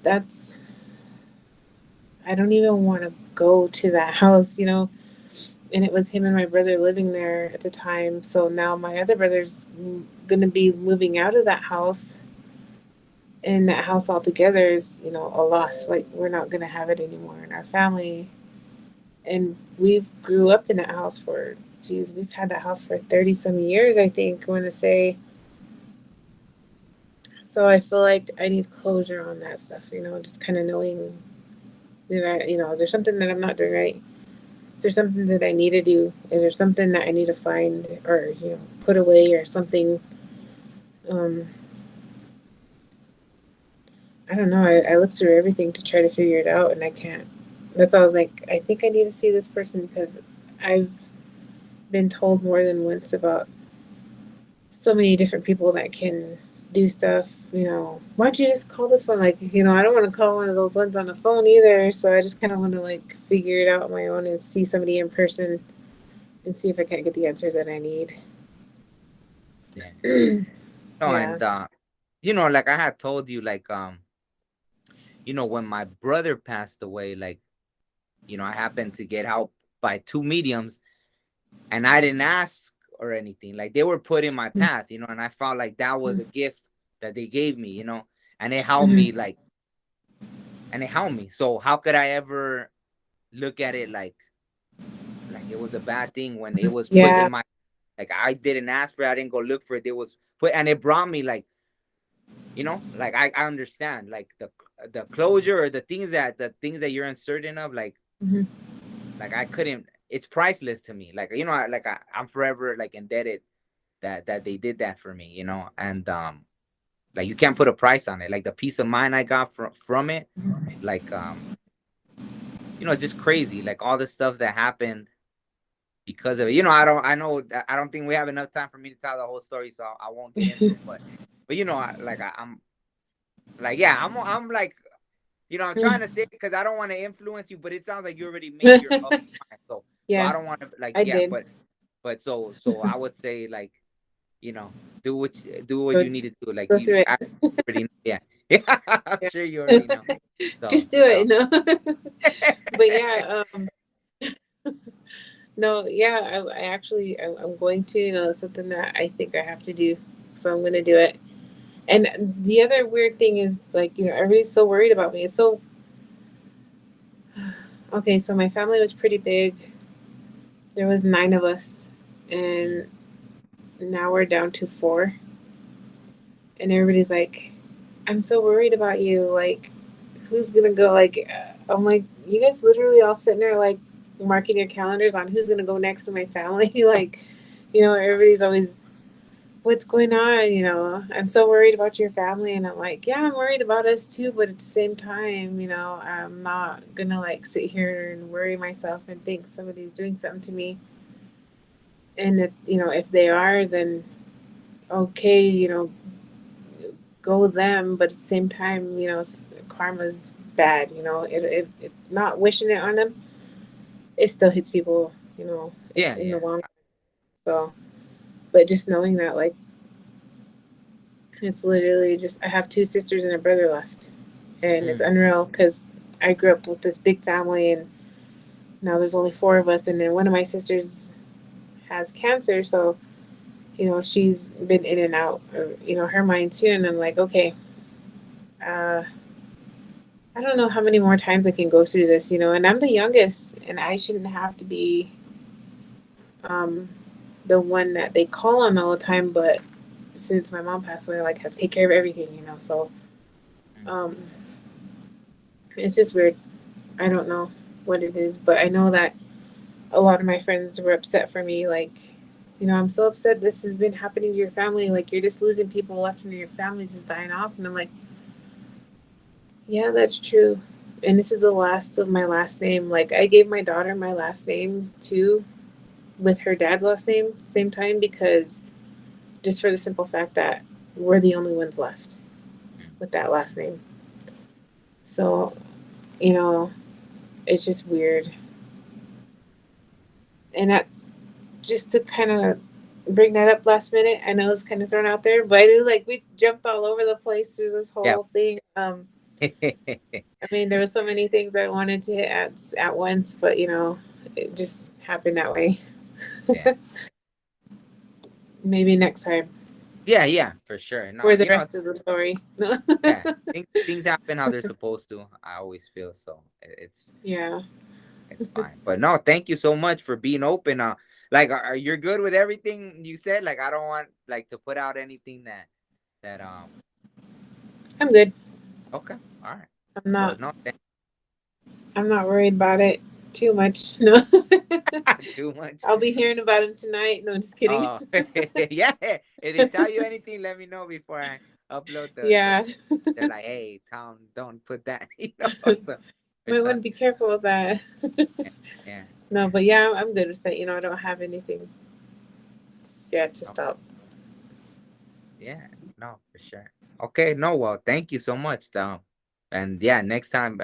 that's I don't even want to go to that house. And it was him and my brother living there at the time. So now my other brother's gonna be moving out of that house, and that house altogether is a loss. Like we're not gonna have it anymore in our family, and we've grew up in that house for, geez, we've had that house for 30 some years, I think I want to say. So I feel like I need closure on that stuff, just kind of knowing that is there something that I'm not doing right? Is there something that I need to do? Is there something that I need to find or put away or something? um I don't know. I look through everything to try to figure it out and I can't. That's why I was like, I think I need to see this person because I've been told more than once about so many different people that can do stuff. Why don't you just call this one? Like, I don't want to call one of those ones on the phone either. So I just kind of want to like figure it out on my own and see somebody in person and see if I can't get the answers that I need. yeah. No, Yeah. and like I had told you, like when my brother passed away, like, I happened to get help by two mediums, and I didn't ask or anything. Like they were put in my path, and I felt like that was a gift that they gave me, and it helped Mm-hmm. me, like, and it helped me. So how could I ever look at it like it was a bad thing when it was put Yeah. in my Like I didn't ask for it. I didn't go look for it. It was put, and it brought me like, like I understand like the closure, or the things that you're uncertain of, Mhm. like I couldn't. It's priceless to me. Like I'm forever like indebted that they did that for me. And like you can't put a price on it. Like the peace of mind I got from it, like just crazy. Like all the stuff that happened because of it. I don't think we have enough time for me to tell the whole story, so I won't get into it. But I'm like, yeah, I'm like, I'm trying to say it because I don't want to influence you, but it sounds like you already made your up mind. So I Yeah, don't want to like, I yeah, did. but so I would say like, you know, do what Go, you need to do. Like go through I it. already know. Yeah. Yeah, I'm Yeah. sure you already know. So Just do it, no. But yeah, no, yeah, I actually, I'm going to, it's something that I think I have to do. So I'm going to do it. And the other weird thing is, like, everybody's so worried about me. It's so, okay, so my family was pretty big. There was 9 of us, and now we're down to 4. And everybody's like, I'm so worried about you. Like, who's going to go? Like, I'm like, you guys literally all sitting there, like, marking your calendars on who's going to go next to my family. Like, everybody's always, what's going on? I'm so worried about your family. And I'm like, yeah, I'm worried about us too. But at the same time, I'm not going to like sit here and worry myself and think somebody's doing something to me. And if they are, then okay, go them. But at the same time, karma's bad. It not wishing it on them, it still hits people, yeah, in the yeah. long run. So, but just knowing that, like, it's literally just, I have 2 sisters and a brother left, and it's Mm, unreal because I grew up with this big family, and now there's only 4 of us, and then one of my sisters has cancer, so she's been in and out of her mind too, and I'm like, okay, uh, I don't know how many more times I can go through this, and I'm the youngest, and I shouldn't have to be um, the one that they call on all the time, but since my mom passed away, I like have to take care of everything, so mm. um, it's just weird. I don't know what it is, but I know that a lot of my friends were upset for me. Like, I'm so upset this has been happening to your family. Like, you're just losing people left and your family's just dying off. And I'm like, yeah, that's true. And this is the last of my last name. Like, I gave my daughter my last name too, with her dad's last name, same time, because just for the simple fact that we're the only ones left with that last name. So, you know, it's just weird. And that, just to kind of bring that up last minute, I know it's kind of thrown out there, but I knew like we jumped all over the place through this Yeah. whole thing. I mean, there were so many things I wanted to hit at once, but it just happened that way. Yeah. Maybe next time Yeah, yeah, for sure. No, for the rest of the story. yeah, things happen how they're supposed to. I always feel so. Yeah. It's fine. But no, thank you so much for being open. Like, are you good with everything you said? Like, I don't want like to put out anything that. I'm good. Okay, all right. I'm So not no, I'm not worried about it too much. No. too much. I'll be hearing about him tonight. No, just kidding. Oh, yeah. If they tell you anything, let me know before I upload the. Yeah. They're like, hey, Tom, don't put that. So or Might want to something. be careful with that. Yeah, yeah. No, but yeah, I'm good with that. I don't have anything yet to Okay. stop. Yeah, no, for sure. Okay, no, well, thank you so much, Tom. And yeah, next time,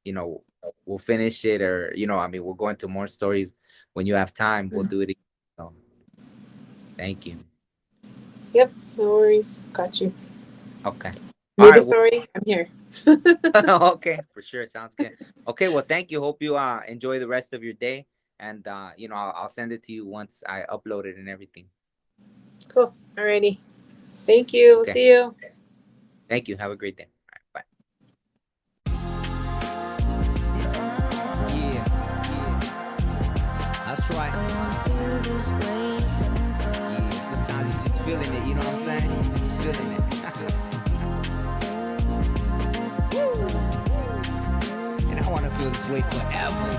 you know, we'll finish it, or I mean, we'll go into more stories when you have time. We'll do it again. So, thank you. Yep, no worries. Got you. Okay. All Need a right. Well, story? I'm here. okay, for sure. Sounds good. Okay, well, thank you. Hope you enjoy the rest of your day, and I'll send it to you once I upload it and everything. Cool. Alrighty. Thank you. Okay. See you. Thank you. Have a great day. All right, bye. Yeah, that's right. feeling it, you know what I'm saying? You're just feeling it. And I want to feel this way forever.